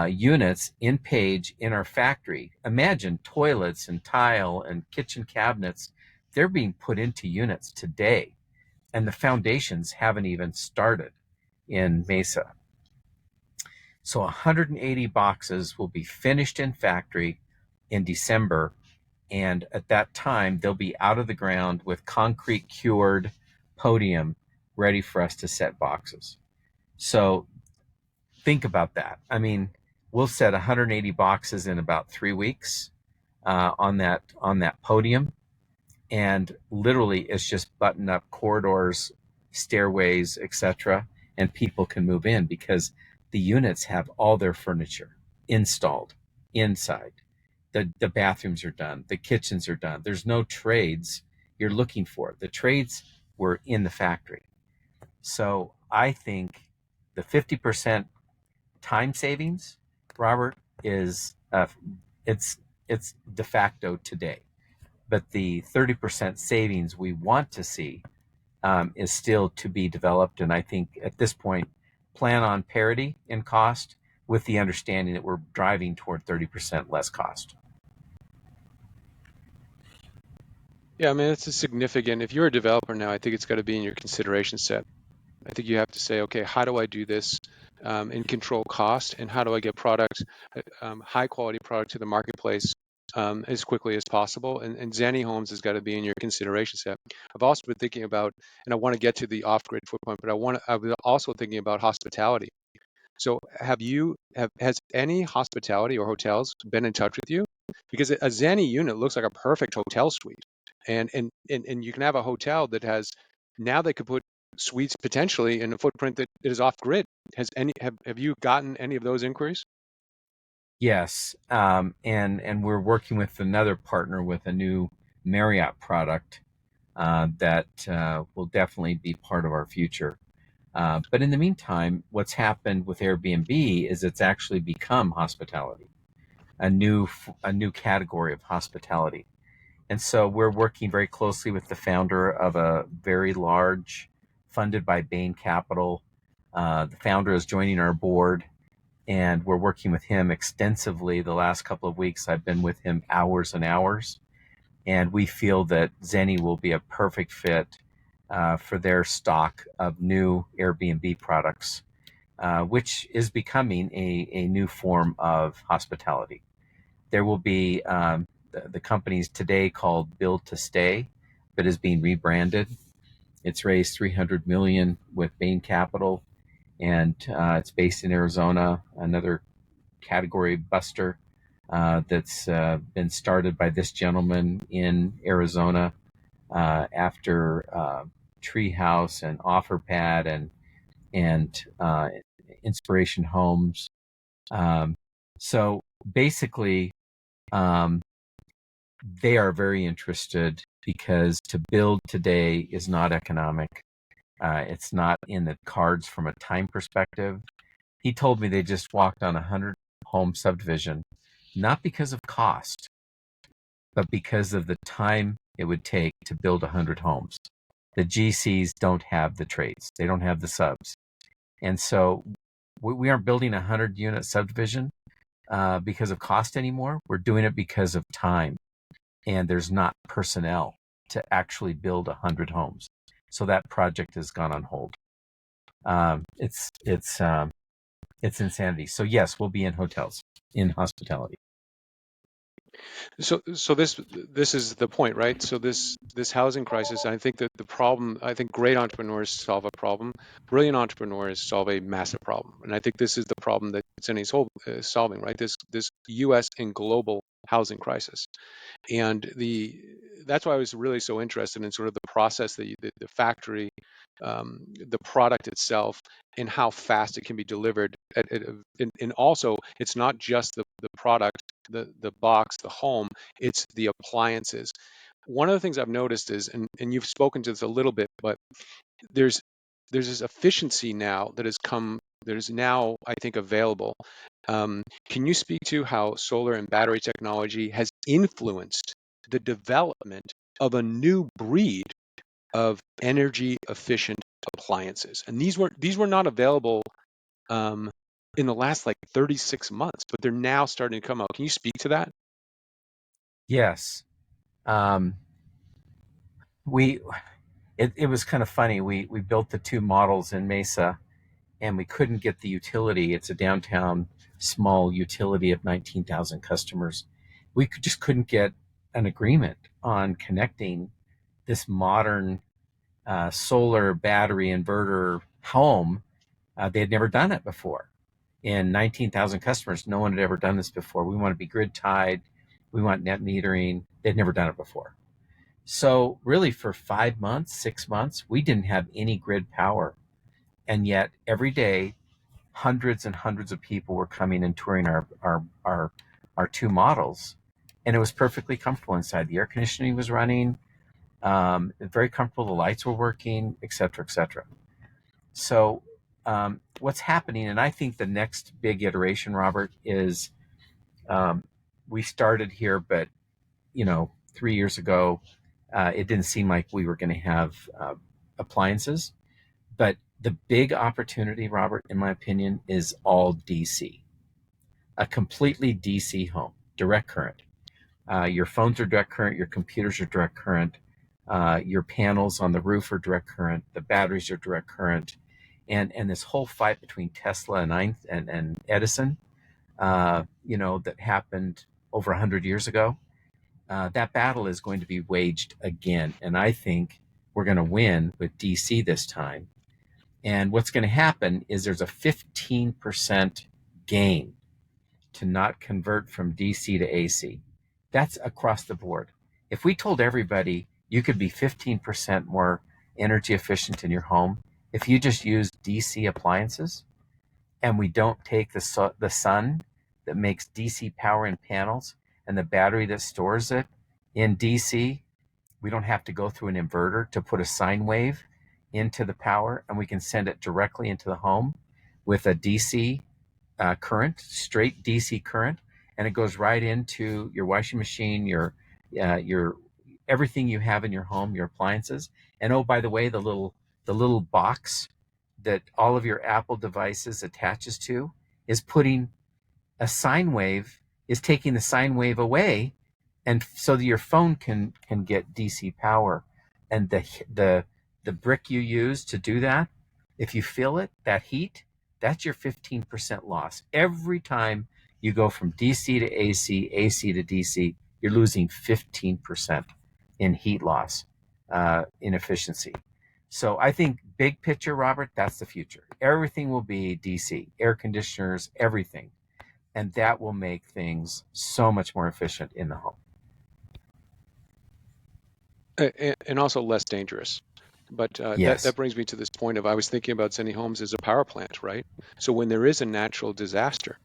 units in Page in our factory. Imagine toilets and tile and kitchen cabinets. They're being put into units today, and the foundations haven't even started in Mesa. So 180 boxes will be finished in factory in December, and at that time they'll be out of the ground with concrete cured podium ready for us to set boxes. So think about that. I mean, we'll set 180 boxes in about 3 weeks on that podium, and literally it's just button up corridors, stairways, etc., and people can move in because the units have all their furniture installed inside. The bathrooms are done, the kitchens are done. There's no trades you're looking for. The trades were in the factory. So I think the 50% time savings, Robert, is it's de facto today. But the 30% savings we want to see is still to be developed. And I think at this point, plan on parity in cost with the understanding that we're driving toward 30% less cost. Yeah, I mean, it's a significant, if you're a developer now, I think it's got to be in your consideration set. I think you have to say, okay, how do I do this and control cost, and how do I get product, high quality product to the marketplace as quickly as possible? And ZenniHomes has got to be in your consideration set. I've also been thinking about, and I want to get to the off-grid footprint, but I was also thinking about hospitality. So has any hospitality or hotels been in touch with you? Because a Zenni unit looks like a perfect hotel suite. And you can have a hotel that has, now they could put suites potentially in a footprint that is off grid. Have you gotten any of those inquiries? Yes, and we're working with another partner with a new Marriott product that will definitely be part of our future. But in the meantime, what's happened with Airbnb is it's actually become hospitality, a new category of hospitality. And so we're working very closely with the founder of a very large, funded by Bain Capital. The founder is joining our board, and we're working with him extensively. The last couple of weeks, I've been with him hours and hours, and we feel that Zenni will be a perfect fit for their stock of new Airbnb products, which is becoming a new form of hospitality. There will be the company's today called Build to Stay, but is being rebranded. It's raised 300 million with Bain Capital, and it's based in Arizona. Another category buster that's been started by this gentleman in Arizona after Treehouse and OfferPad and Inspiration Homes. So basically, they are very interested because to build today is not economic. It's not in the cards from a time perspective. He told me they just walked on a 100-home subdivision, not because of cost, but because of the time it would take to build 100 homes. The GCs don't have the trades. They don't have the subs. And so we aren't building a 100-unit subdivision because of cost anymore. We're doing it because of time. And there's not personnel to actually build 100 homes. So that project has gone on hold. It's insanity. So yes, we'll be in hotels, in hospitality. So this is the point, right? So this housing crisis, I think that the problem, I think great entrepreneurs solve a problem, brilliant entrepreneurs solve a massive problem, and I think this is the problem that Zenni's solving, right? This U.S. and global housing crisis. And that's why I was really so interested in sort of the process, the factory, the product itself, and how fast it can be delivered. And also, it's not just the product, the box, the home, it's the appliances. One of the things I've noticed is, and you've spoken to this a little bit, but there's this efficiency now that is now, I think, available. Can you speak to how solar and battery technology has influenced the development of a new breed of energy efficient appliances? And these were not available um, in the last like 36 months, but they're now starting to come out. Can you speak to that? Yes. Um, we it was kind of funny. We built the two models in Mesa, and we couldn't get the utility. It's a downtown small utility of 19,000 customers. Just couldn't get an agreement on connecting this modern solar battery inverter home. They had never done it before. In 19,000 customers, no one had ever done this before. We want to be grid tied. We want net metering. They'd never done it before. So really for 5 months, 6 months, we didn't have any grid power. And yet every day, hundreds and hundreds of people were coming and touring our two models. And it was perfectly comfortable inside. The air conditioning was running, very comfortable. The lights were working, et cetera, et cetera. So what's happening, and I think the next big iteration, Robert, is um, we started here, but 3 years ago, it didn't seem like we were going to have appliances. But the big opportunity, Robert, in my opinion, is all DC, a completely DC home, direct current. Your phones are direct current, your computers are direct current, your panels on the roof are direct current, the batteries are direct current, and this whole fight between Tesla and Edison, that happened over 100 years ago. That battle is going to be waged again, and I think we're going to win with DC this time. And what's going to happen is there's a 15% gain to not convert from DC to AC. That's across the board. If we told everybody you could be 15% more energy efficient in your home if you just use DC appliances, and we don't take the sun that makes DC power in panels and the battery that stores it in DC, we don't have to go through an inverter to put a sine wave into the power, and we can send it directly into the home with a DC current, straight DC current, and it goes right into your washing machine, your everything you have in your home, your appliances. And oh, by the way, the little box that all of your Apple devices attaches to is putting a sine wave, is taking the sine wave away, and so that your phone can get DC power. And the brick you use to do that, if you feel it, that heat, that's your 15% loss. Every time you go from DC to AC, AC to DC, you're losing 15% in heat loss, in efficiency. So I think big picture, Robert, that's the future. Everything will be DC, air conditioners, everything. And that will make things so much more efficient in the home. And also less dangerous. But that Yes, brings me to this point of I was thinking about ZenniHomes as a power plant, right? So when there is a natural disaster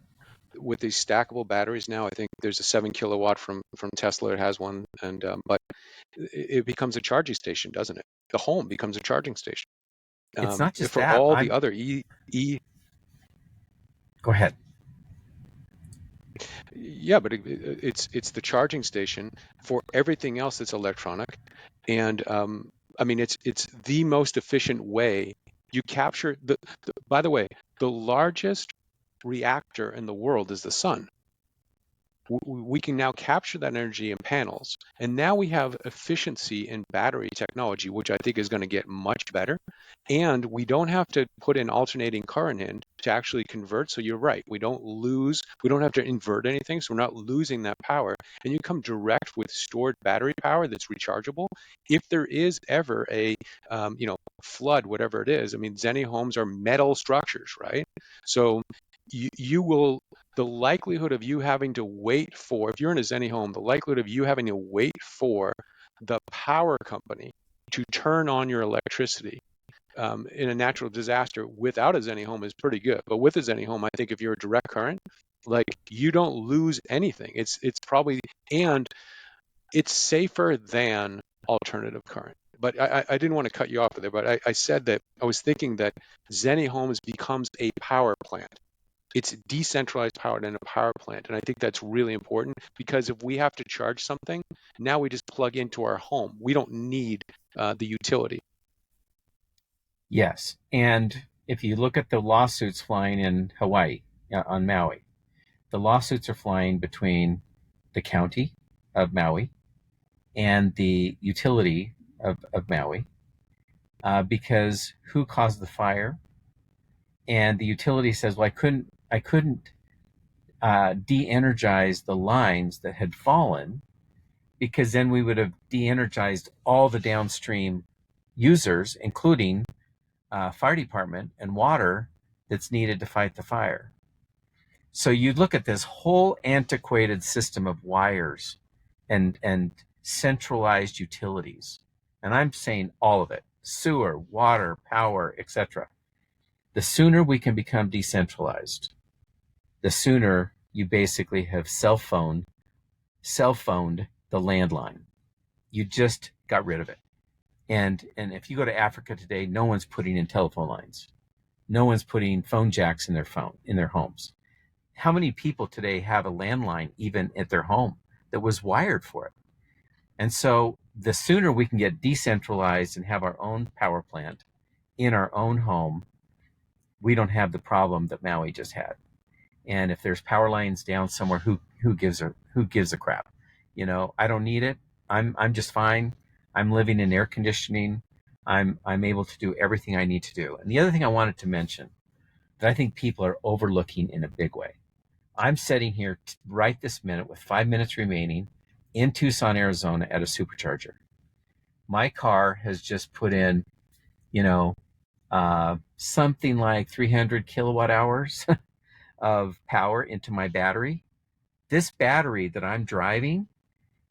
with these stackable batteries now, I think there's a 7 kilowatt from Tesla. It has one, and but it becomes a charging station, doesn't it? The home becomes a charging station it's not just for that. all the I'm other E. Go ahead. Yeah, but it's the charging station for everything else that's electronic, and I mean it's the most efficient way you capture by the way, the largest reactor in the world is the sun. We can now capture that energy in panels, and now we have efficiency in battery technology, which I think is going to get much better. And we don't have to put an alternating current in to actually convert. So you're right, we don't have to invert anything, so we're not losing that power. And you come direct with stored battery power that's rechargeable. If there is ever a flood, whatever it is, I mean, ZenniHomes are metal structures, right? So you will, the likelihood of you having to wait for, if you're in a ZenniHome, the likelihood of you having to wait for the power company to turn on your electricity in a natural disaster without a ZenniHome is pretty good. But with a ZenniHome, I think if you're a direct current, like you don't lose anything. It's probably, and it's safer than alternative current. But I didn't want to cut you off there, but I said that I was thinking that ZenniHomes becomes a power plant. It's decentralized power in a power plant. And I think that's really important because if we have to charge something, now we just plug into our home. We don't need the utility. Yes. And if you look at the lawsuits flying in Hawaii, on Maui, the lawsuits are flying between the county of Maui and the utility of Maui, because who caused the fire? And the utility says, well, I couldn't de-energize the lines that had fallen, because then we would have de-energized all the downstream users, including fire department and water that's needed to fight the fire. So you look at this whole antiquated system of wires and centralized utilities, and I'm saying all of it: sewer, water, power, etc. The sooner we can become decentralized, the sooner you basically have cell phoned the landline. You just got rid of it. And if you go to Africa today, no one's putting in telephone lines. No one's putting phone jacks in their homes. How many people today have a landline even at their home that was wired for it? And so the sooner we can get decentralized and have our own power plant in our own home, we don't have the problem that Maui just had. And if there's power lines down somewhere, who gives a crap? I don't need it. I'm just fine. I'm living in air conditioning. I'm able to do everything I need to do. And the other thing I wanted to mention that I think people are overlooking in a big way. I'm sitting here right this minute with 5 minutes remaining in Tucson, Arizona at a supercharger. My car has just put in, something like 300 kilowatt hours of power into my battery. This battery that I'm driving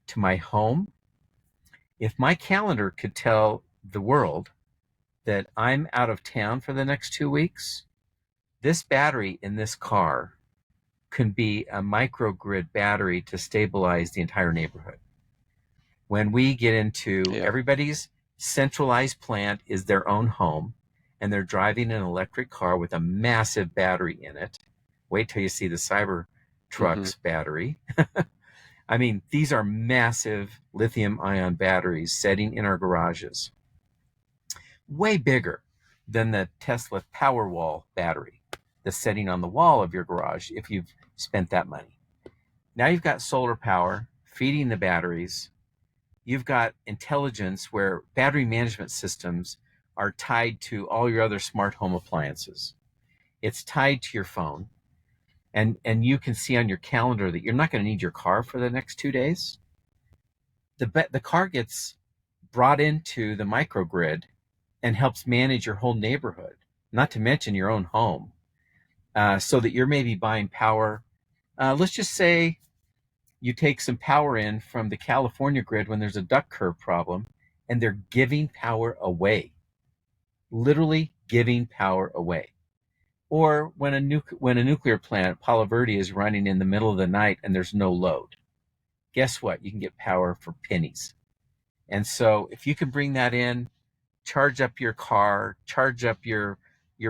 to my home, if my calendar could tell the world that I'm out of town for the next 2 weeks, this battery in this car can be a microgrid battery to stabilize the entire neighborhood. When we get into everybody's centralized plant is their own home, and they're driving an electric car with a massive battery in it. Wait till you see the Cybertruck's battery. I mean, these are massive lithium-ion batteries sitting in our garages, way bigger than the Tesla Powerwall battery that's sitting on the wall of your garage if you've spent that money. Now you've got solar power feeding the batteries. You've got intelligence where battery management systems are tied to all your other smart home appliances. It's tied to your phone. And you can see on your calendar that you're not going to need your car for the next 2 days. The car gets brought into the microgrid and helps manage your whole neighborhood, not to mention your own home, so that you're maybe buying power. Let's just say you take some power in from the California grid when there's a duct curve problem, and they're giving power away, literally giving power away. Or when a nuclear plant, Palo Verde, is running in the middle of the night and there's no load. Guess what? You can get power for pennies. And so if you can bring that in, charge up your car, charge up your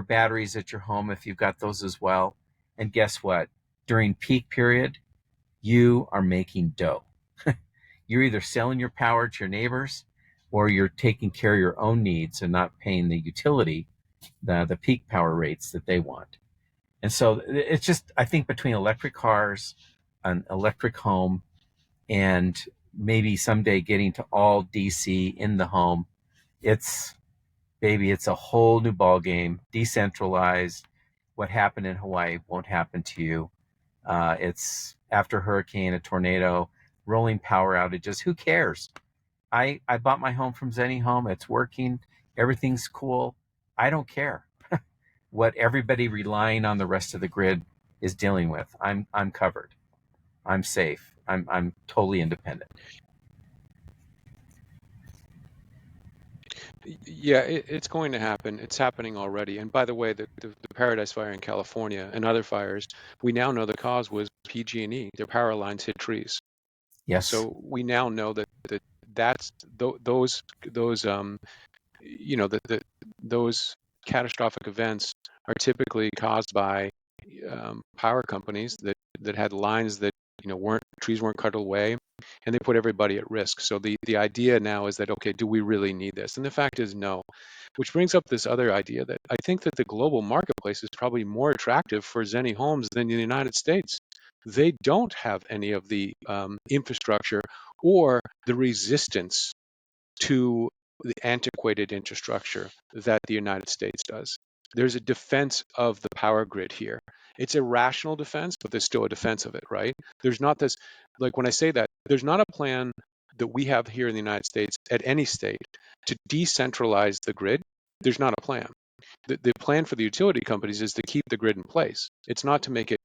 batteries at your home if you've got those as well. And guess what? During peak period, you are making dough. You're either selling your power to your neighbors or you're taking care of your own needs and not paying the utility the peak power rates that they want. And so it's just, I think between electric cars, an electric home, and maybe someday getting to all DC in the home, it's a whole new ball game, decentralized. What happened in Hawaii won't happen to you. It's after a hurricane, a tornado, rolling power outages. Who cares? I bought my home from ZenniHome. It's working. Everything's cool. I don't care what everybody relying on the rest of the grid is dealing with. I'm covered. I'm safe. I'm totally independent. Yeah, it's going to happen. It's happening already. And by the way, the Paradise Fire in California and other fires, we now know the cause was PG&E. Their power lines hit trees. Yes. So we now know that that's those those catastrophic events are typically caused by power companies that had lines that weren't trees weren't cut away, and they put everybody at risk. So the idea now is that, okay, do we really need this? And the fact is no. Which brings up this other idea that I think that the global marketplace is probably more attractive for ZenniHomes than the United States. They don't have any of the infrastructure or the resistance to the antiquated infrastructure that the United States does. There's a defense of the power grid here. It's a rational defense, but there's still a defense of it, right? There's not this, like when I say that, there's not a plan that we have here in the United States at any state to decentralize the grid. There's not a plan. The plan for the utility companies is to keep the grid in place. It's not to make it,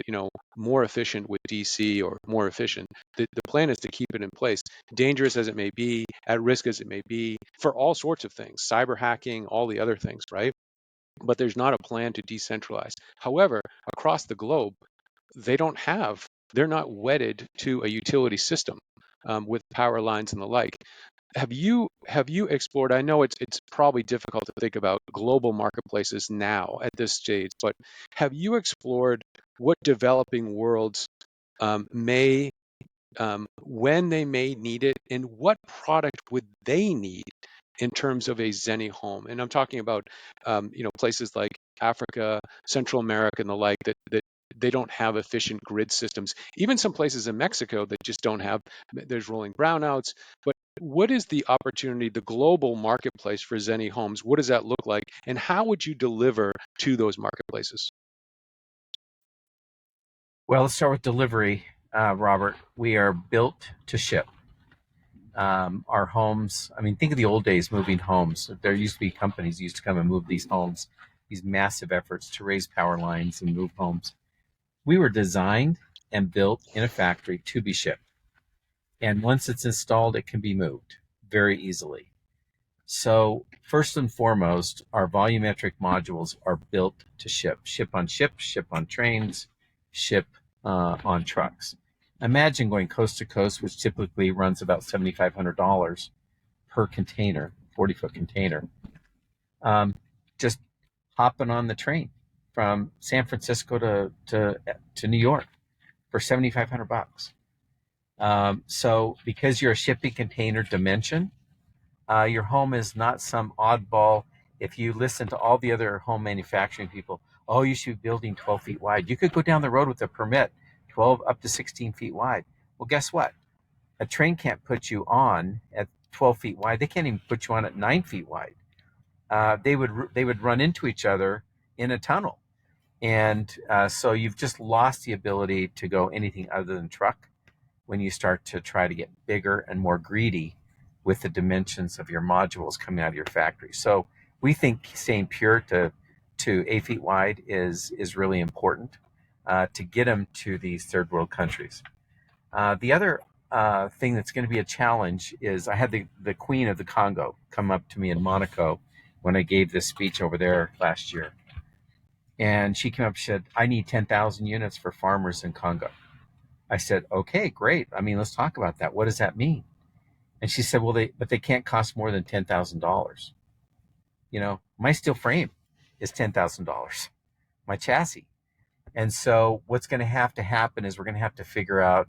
more efficient with DC or more efficient. The plan is to keep it in place, dangerous as it may be, at risk as it may be, for all sorts of things, cyber hacking, all the other things, right? But there's not a plan to decentralize. However, across the globe, they're not wedded to a utility system with power lines and the like. Have you explored? I know it's probably difficult to think about global marketplaces now at this stage, but have you explored what developing worlds may when they may need it, and what product would they need in terms of a ZenniHome? And I'm talking about places like Africa, Central America, and the like that they don't have efficient grid systems. Even some places in Mexico that just don't have. There's rolling brownouts. But what is the opportunity, the global marketplace for ZenniHomes? What does that look like, and how would you deliver to those marketplaces? Well, let's start with delivery, Robert. We are built to ship. Our homes, I mean, think of the old days moving homes. There used to be companies used to come and move these homes, these massive efforts to raise power lines and move homes. We were designed and built in a factory to be shipped. And once it's installed, it can be moved very easily. So first and foremost, our volumetric modules are built to ship. Ship on ships, ship on trains, ship on trucks. Imagine going coast to coast, which typically runs about $7,500 per container, 40-foot container. Just hopping on the train from San Francisco to New York for $7,500. So because you're a shipping container dimension, your home is not some oddball. If you listen to all the other home manufacturing people, oh, you should be building 12 feet wide. You could go down the road with a permit, 12 up to 16 feet wide. Well, guess what? A train can't put you on at 12 feet wide. They can't even put you on at 9 feet wide. They would run into each other in a tunnel, and so you've just lost the ability to go anything other than truck when you start to try to get bigger and more greedy with the dimensions of your modules coming out of your factory. So we think staying pure to 8 feet wide is really important to get them to these third world countries. The other thing that's going to be a challenge is I had the Queen of the Congo come up to me in Monaco when I gave this speech over there last year. And she came up and said, I need 10,000 units for farmers in Congo. I said, okay, great. I mean, let's talk about that. What does that mean? And she said, well, they can't cost more than $10,000. My steel frame is $10,000, my chassis. And so what's going to have to happen is we're going to have to figure out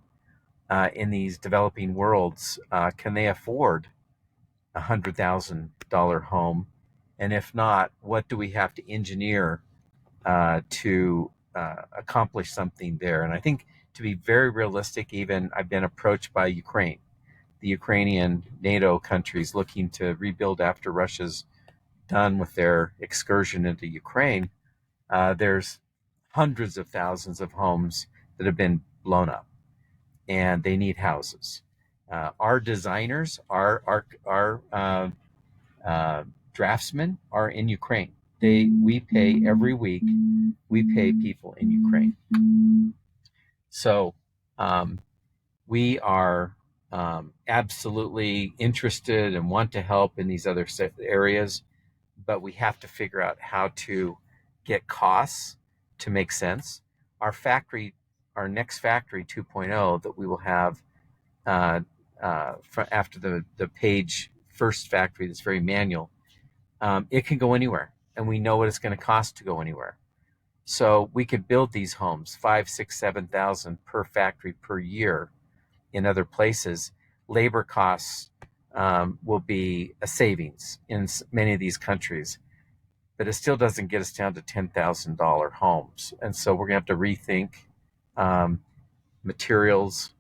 in these developing worlds, can they afford $100,000 home? And if not, what do we have to engineer to accomplish something there? And I think to be very realistic, even I've been approached by Ukraine, the Ukrainian NATO countries looking to rebuild after Russia's done with their excursion into Ukraine. There's hundreds of thousands of homes that have been blown up, and they need houses. Our designers, our draftsmen are in Ukraine. we pay every week. We pay people in Ukraine. So um, we are absolutely interested and want to help in these other areas, but we have to figure out how to get costs to make sense. Our factory, our next factory 2.0 that we will have after the page first factory that's very manual, it can go anywhere, and we know what it's going to cost to go anywhere. So we could build these homes 5, 6, 7,000 per factory per year in other places. Labor costs will be a savings in many of these countries, but it still doesn't get us down to $10,000 homes. And so we're going to have to rethink um, materials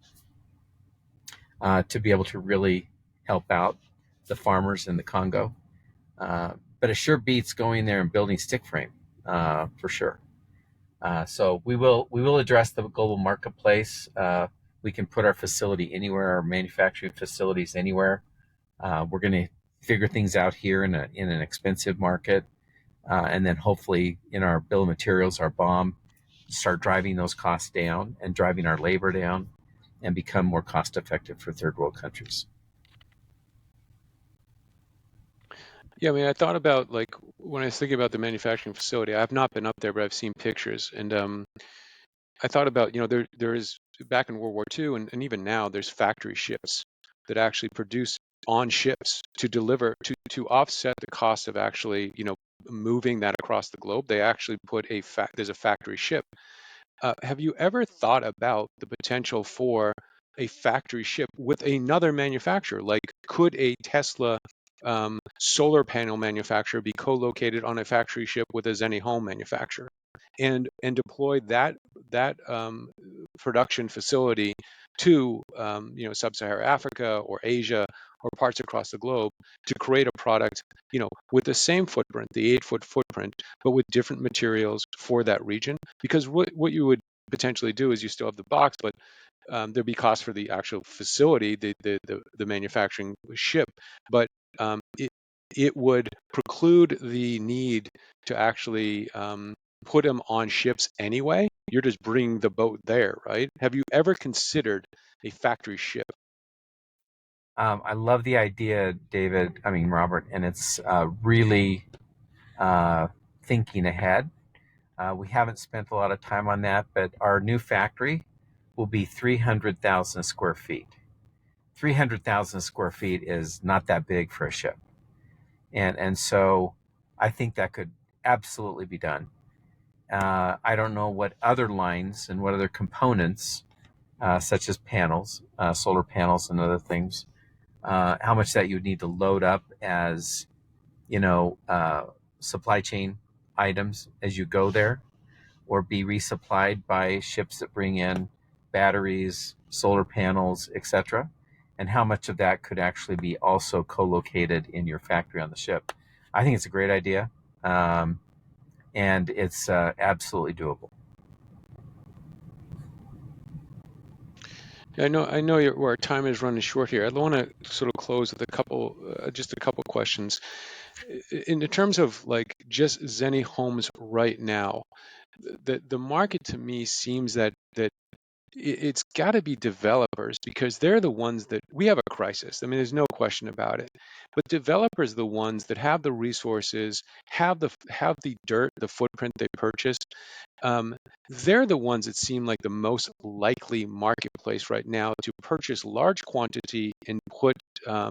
to be able to really help out the farmers in the Congo. But it sure beats going there and building stick frame for sure. So we will address the global marketplace. We can put our facility anywhere, our manufacturing facilities anywhere. We're going to figure things out here in an expensive market, and then hopefully in our bill of materials, our BOM, start driving those costs down and driving our labor down, and become more cost effective for third world countries. Yeah, I mean, I thought about like when I was thinking about the manufacturing facility. I have not been up there, but I've seen pictures, and I thought about, there is back in World War II, and even now, there's factory ships that actually produce on ships to deliver to offset the cost of actually, moving that across the globe. They actually put there's a factory ship. Have you ever thought about the potential for a factory ship with another manufacturer? Like, could a Tesla solar panel manufacturer be co-located on a factory ship with a ZenniHome manufacturer, and deploy that production facility to sub-Saharan Africa or Asia or parts across the globe to create a product, with the same footprint, the 8-foot footprint, but with different materials for that region? Because what you would potentially do is you still have the box, but there'd be costs for the actual facility, the manufacturing ship, but it would preclude the need to actually put them on ships anyway. You're just bringing the boat there, right? Have you ever considered a factory ship? I love the idea, David. I mean, Robert, and it's really thinking ahead. We haven't spent a lot of time on that, but our new factory will be 300,000 square feet. 300,000 square feet is not that big for a ship. And so I think that could absolutely be done. I don't know what other lines and what other components, such as panels, solar panels and other things, how much that you would need to load up as, you know, uh, supply chain items as you go there, or be resupplied by ships that bring in batteries, solar panels, etc., and how much of that could actually be also co-located in your factory on the ship. I think it's a great idea, and it's absolutely doable. I know our time is running short here. I want to sort of close with just a couple questions. In terms of like just Zenny Homes right now, the market to me seems that it's got to be developers, because they're the ones that we have a crisis. I mean, there's no question about it. But developers are the ones that have the resources, have the dirt, the footprint they purchased. Um, they're the ones that seem like the most likely marketplace right now to purchase large quantity and put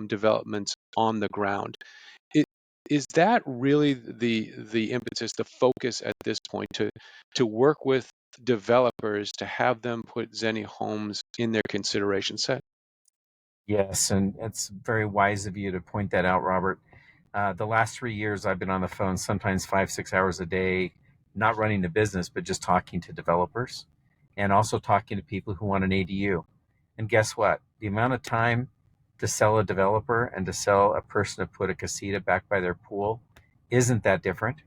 developments on the ground. It, is that really the impetus, the focus at this point, to work with developers to have them put Zenny Homes in their consideration set? Yes, and it's very wise of you to point that out, Robert. The last 3 years, I've been on the phone sometimes 5, 6 hours a day, not running the business, but just talking to developers and also talking to people who want an ADU. And guess what? The amount of time to sell a developer and to sell a person to put a casita back by their pool isn't that different.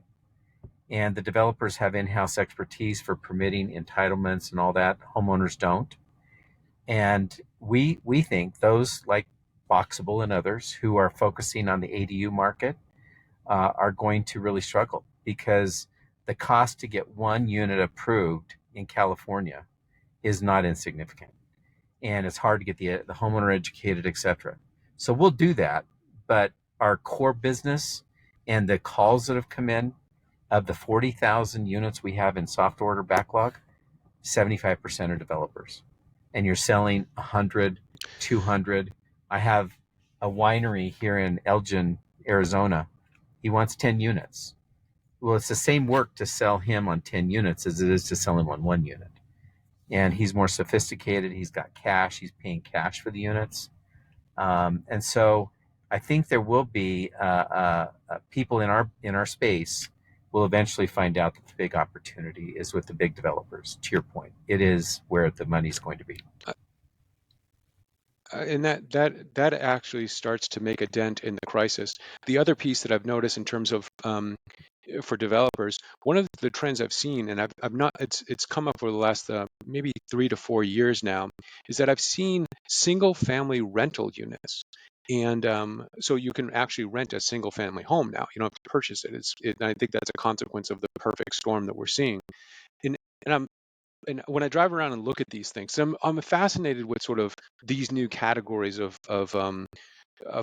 And the developers have in house expertise for permitting entitlements and all that. Homeowners don't. And we think those like Boxable and others who are focusing on the ADU market are going to really struggle. because the cost to get one unit approved in California is not insignificant, and it's hard to get the homeowner educated, etc. So we'll do that, but our core business and the calls that have come in, of the 40,000 units we have in soft order backlog, 75% are developers, and you're selling 100, 200. I have a winery here in Elgin, Arizona. He wants 10 units. Well, it's the same work to sell him on 10 units as it is to sell him on one unit. And he's more sophisticated. He's got cash. He's paying cash for the units. And so I think there will be people in our space will eventually find out that the big opportunity is with the big developers. To your point, it is where the money's going to be. And that actually starts to make a dent in the crisis. The other piece that I've noticed in terms of for developers, one of the trends I've seen, and I've not, it's come up for the last maybe 3 to 4 years now, is that I've seen single family rental units. And so you can actually rent a single family home now. You don't have to purchase it. And I think that's a consequence of the perfect storm that we're seeing. And, and when I drive around and look at these things, I'm fascinated with sort of these new categories of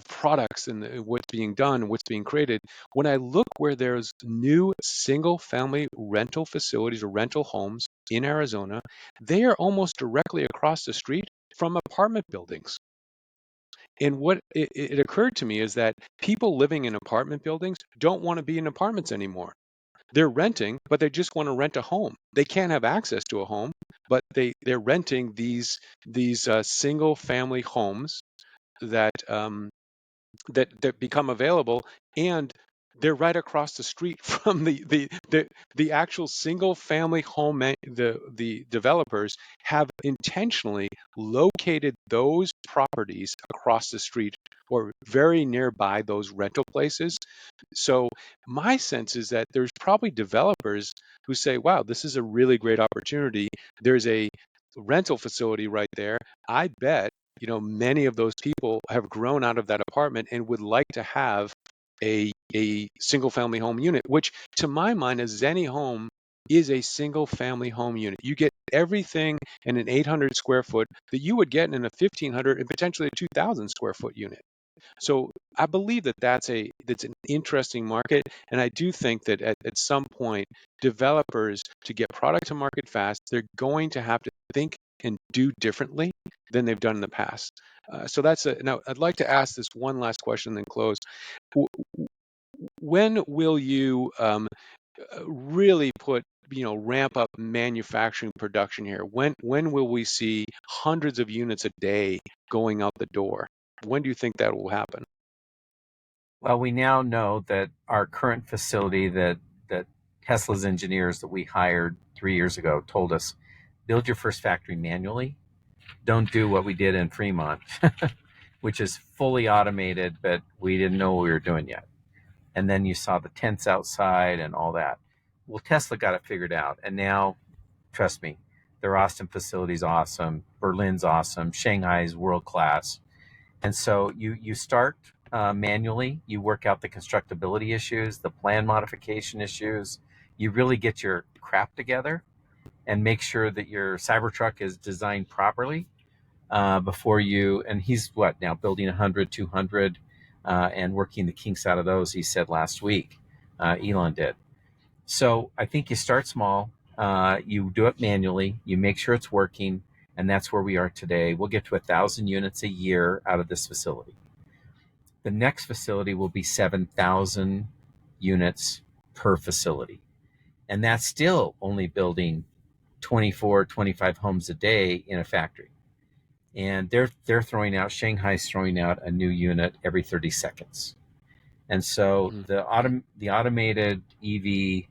products and what's being done, what's being created. When I look where there's new single family rental facilities or rental homes in Arizona, they are almost directly across the street from apartment buildings. And what it occurred to me is that people living in apartment buildings don't want to be in apartments anymore. They're renting, but they just want to rent a home. They can't have access to a home, but they're renting these single family homes that that become available, and they're right across the street from the actual single family home. The developers have intentionally located those properties across the street or very nearby those rental places. So my sense is that there's probably developers who say, wow, this is a really great opportunity. There's a rental facility right there. I bet, many of those people have grown out of that apartment and would like to have a single family home unit, which to my mind, a ZenniHome is a single family home unit. You get everything in an 800 square foot that you would get in a 1,500 and potentially a 2,000 square foot unit. So I believe that that's an interesting market, and I do think that at some point, developers, to get product to market fast, they're going to have to think and do differently than they've done in the past. So that's now I'd like to ask this one last question and then close. When will you really ramp up manufacturing production here? When will we see hundreds of units a day going out the door? When do you think that will happen? Well, we now know that our current facility that Tesla's engineers that we hired 3 years ago told us, build your first factory manually. Don't do what we did in Fremont, which is fully automated, but we didn't know what we were doing yet. And then you saw the tents outside and all that. Well, Tesla got it figured out. And now, trust me, their Austin facility is awesome. Berlin's awesome. Shanghai's world class. And so you start manually. You work out the constructability issues, the plan modification issues. You really get your crap together and make sure that your Cybertruck is designed properly before you. And he's now building 100, 200 and working the kinks out of those. He said last week, Elon did. So I think you start small. You do it manually. You make sure it's working. And that's where we are today. We'll get to 1,000 units a year out of this facility. The next facility will be 7,000 units per facility. And that's still only building 24, 25 homes a day in a factory. And they're throwing out, Shanghai's throwing out a new unit every 30 seconds. And so the automated EV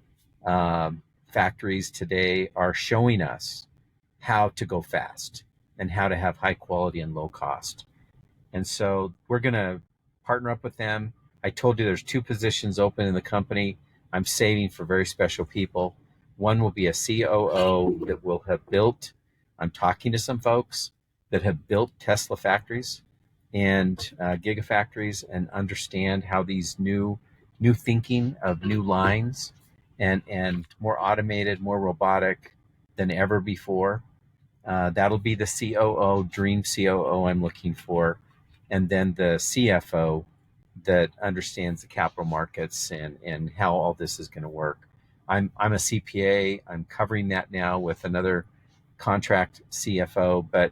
factories today are showing us how to go fast and how to have high quality and low cost. And so we're going to partner up with them. I told you there's 2 positions open in the company. I'm saving for very special people. One will be a COO that will have built, I'm talking to some folks that have built Tesla factories and gigafactories and understand how these new thinking of new lines and more automated, more robotic than ever before. That'll be the COO, dream COO I'm looking for, and then the CFO that understands the capital markets and how all this is going to work. I'm a CPA. I'm covering that now with another contract CFO, but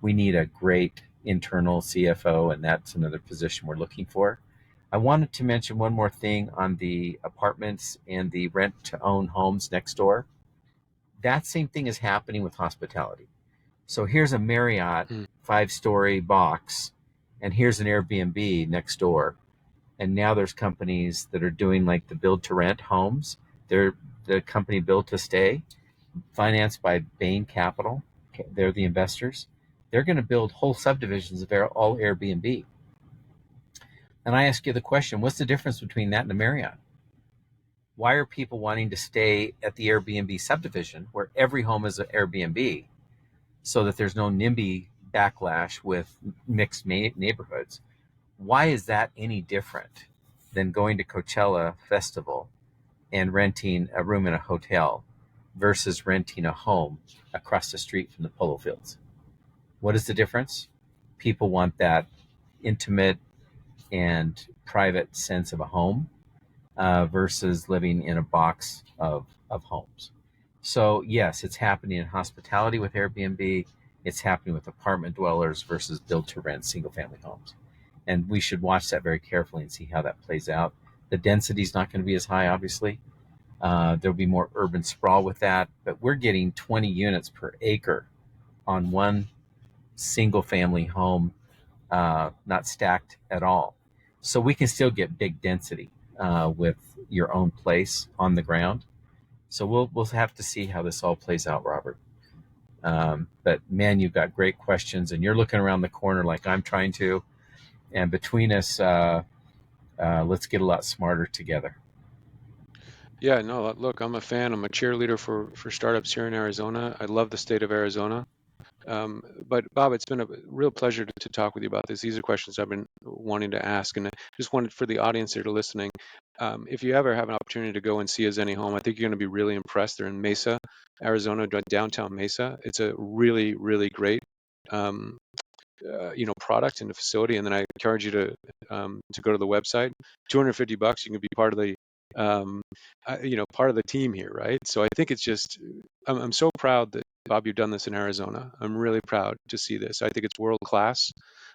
we need a great internal CFO, and that's another position we're looking for. I wanted to mention one more thing on the apartments and the rent to own homes next door. That same thing is happening with hospitality. So here's a Marriott Mm. 5-story box, and here's an Airbnb next door. And now there's companies that are doing like the build to rent homes. They're the company Build to Stay, financed by Bain Capital. They're the investors. They're going to build whole subdivisions of all Airbnb. And I ask you the question, what's the difference between that and a Marriott? Why are people wanting to stay at the Airbnb subdivision where every home is an Airbnb so that there's no NIMBY backlash with mixed neighborhoods? Why is that any different than going to Coachella Festival and renting a room in a hotel versus renting a home across the street from the polo fields? What is the difference? People want that intimate and private sense of a home versus living in a box of homes. So, yes, it's happening in hospitality with Airbnb. It's happening with apartment dwellers versus build to rent single family homes. And we should watch that very carefully and see how that plays out. The density is not going to be as high, obviously. There'll be more urban sprawl with that, but we're getting 20 units per acre on one single family home, not stacked at all. So we can still get big density with your own place on the ground. So we'll have to see how this all plays out, Robert. But man, you've got great questions, and you're looking around the corner like I'm trying to. And between us, let's get a lot smarter together. Yeah, no, look, I'm a fan. I'm a cheerleader for startups here in Arizona. I love the state of Arizona. But Bob, it's been a real pleasure to talk with you about this. These are questions I've been wanting to ask, and I just wanted for the audience that are listening, if you ever have an opportunity to go and see a ZenniHome, I think you're going to be really impressed. They're in Mesa, Arizona, downtown Mesa. It's a really, really great, um, product and a facility. And then I encourage you to go to the website. $250, you can be part of the part of the team here, right? So I think it's just, I'm so proud that Bob, you've done this in Arizona. I'm really proud to see this. I think it's world class.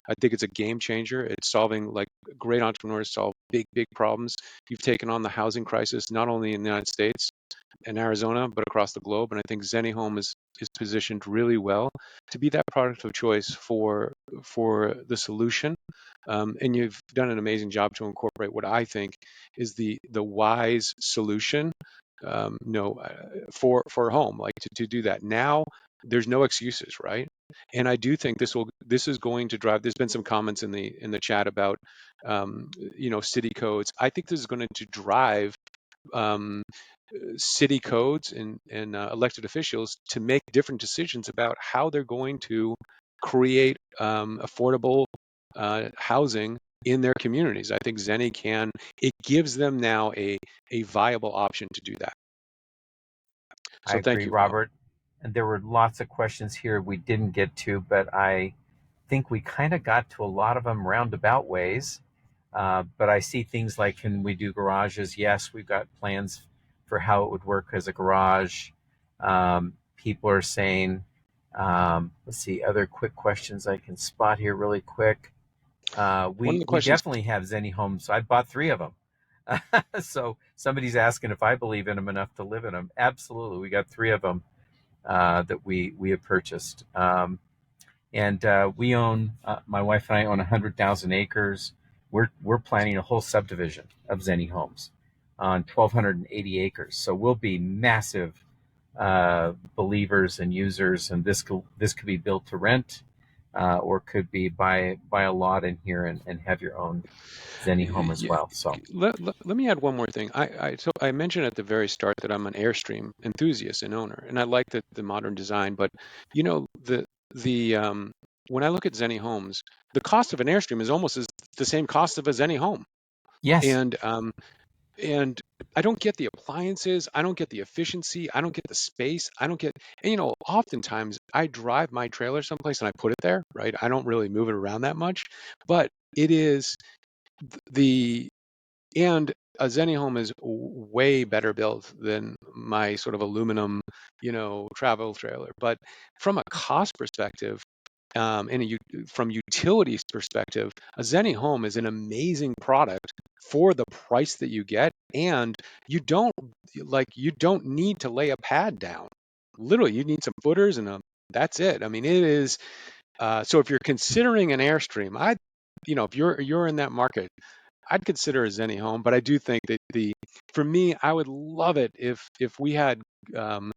I think it's a game changer. It's solving, like, great entrepreneurs solve big, big problems. You've taken on the housing crisis, not only in the United States and Arizona, but across the globe. And I think ZenniHome is positioned really well to be that product of choice for the solution. And you've done an amazing job to incorporate what I think is the wise solution, for home, like to do that. Now there's no excuses, right? And I do think this is going to drive. There's been some comments in the chat about city codes. I think this is going to drive um, city codes and elected officials to make different decisions about how they're going to create affordable housing in their communities. I think it gives them now a viable option to do that. I So thank agree, you, Bob. Robert. And there were lots of questions here we didn't get to, but I think we kind of got to a lot of them roundabout ways. But I see things like, can we do garages? Yes, we've got plans for how it would work as a garage. People are saying, let's see, other quick questions I can spot here really quick. One of the We questions, definitely have ZenniHomes. I bought 3 of them. So somebody's asking if I believe in them enough to live in them. Absolutely, we got 3 of them that we have purchased. And we own, my wife and I own 100,000 acres. We're planning a whole subdivision of ZenniHomes on 1,280 acres. So we'll be massive believers and users, and this could be built to rent, or could be buy a lot in here and have your own ZenniHome as yeah, well. So let me add one more thing. So I mentioned at the very start that I'm an Airstream enthusiast and owner, and I like the modern design. But the when I look at ZenniHomes, the cost of an Airstream is almost the same cost of a ZenniHome. yes, And and I don't get the appliances, I don't get the efficiency, I don't get the space, I don't get, and oftentimes I drive my trailer someplace and I put it there, right? I don't really move it around that much, but it is the and a ZenniHome is way better built than my sort of aluminum, travel trailer. But from a cost perspective, from utilities perspective, a ZenniHome is an amazing product for the price that you get, and you don't you don't need to lay a pad down. Literally, you need some footers and that's it. I mean, it is. So if you're considering an Airstream, if you're in that market, I'd consider a ZenniHome, but I do think that for me, I would love it if we had um,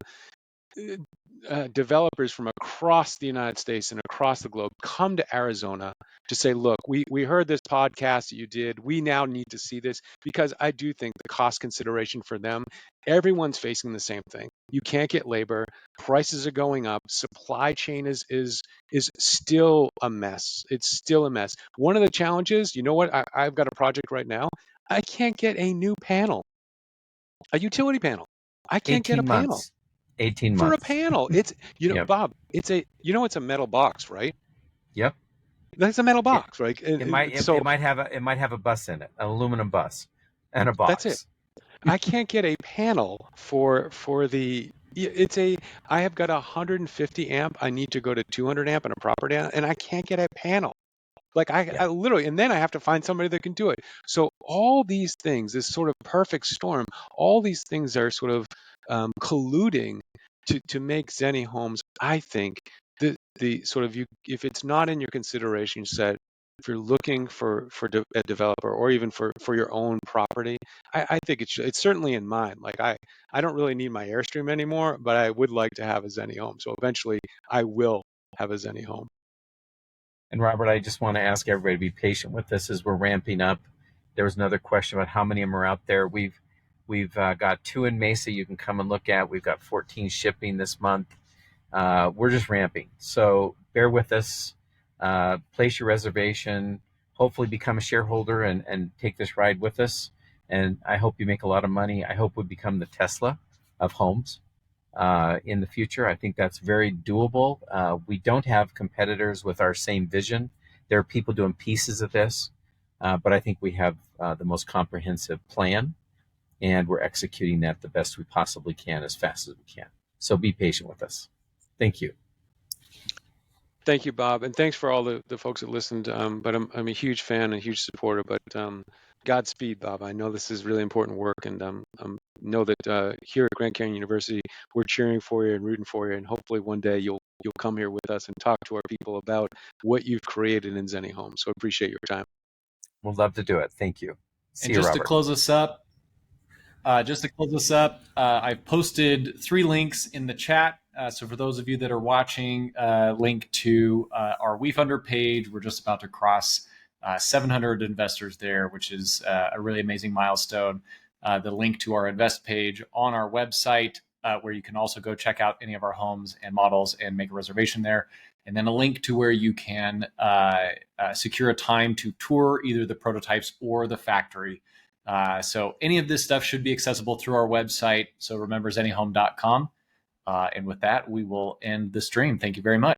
developers from across the United States and across the globe come to Arizona to say, look, we heard this podcast that you did. We now need to see this, because I do think the cost consideration for them, everyone's facing the same thing. You can't get labor, prices are going up, supply chain is still a mess. It's still a mess. One of the challenges, you know what? I've got a project right now. I can't get a new panel, a utility panel. I can't get a 18 panel months. 18 for a months. panel. It's Yep. Bob, it's a metal box, right? Yep. That's a metal It, box, right? it might have a bus in it, an aluminum bus, and a That's it. box. I can't get a panel for the I have got a 150 amp. I need to go to 200 amp and a proper amp, and I can't get a panel. Like Yeah. I literally, and then I have to find somebody that can do it. So all these things, this sort of perfect storm, all these things are sort of colluding to make ZenniHomes. I think the sort of if it's not in your consideration set, if you're looking for a developer or even for your own property, I think it's certainly in mine. Like I don't really need my Airstream anymore, but I would like to have a ZenniHome. So eventually I will have a ZenniHome. And Robert, I just want to ask everybody to be patient with this as we're ramping up. There was another question about how many of them are out there. We've got 2 in Mesa you can come and look at. We've got 14 shipping this month. We're just ramping, so bear with us. Place your reservation. Hopefully, become a shareholder and take this ride with us. And I hope you make a lot of money. I hope we become the Tesla of homes in the future. I think that's very doable. We don't have competitors with our same vision. There are people doing pieces of this, but I think we have the most comprehensive plan, and we're executing that the best we possibly can as fast as we can. So be patient with us. Thank you. Thank you, Bob, and thanks for all the folks that listened. But I'm a huge fan and a huge supporter. But Godspeed, Bob. I know this is really important work, and know that here at Grand Canyon University, we're cheering for you and rooting for you. And hopefully, one day you'll come here with us and talk to our people about what you've created in ZenniHome. So appreciate your time. We'll love to do it. Thank you. See And you, just to Robert. close us up, I've posted 3 links in the chat. So for those of you that are watching, link to our WeFunder page. We're just about to cross 700 investors there, which is a really amazing milestone. The link to our invest page on our website, where you can also go check out any of our homes and models and make a reservation there. And then a link to where you can secure a time to tour either the prototypes or the factory. So any of this stuff should be accessible through our website. So remember ZenniHome.com. And with that, we will end the stream. Thank you very much.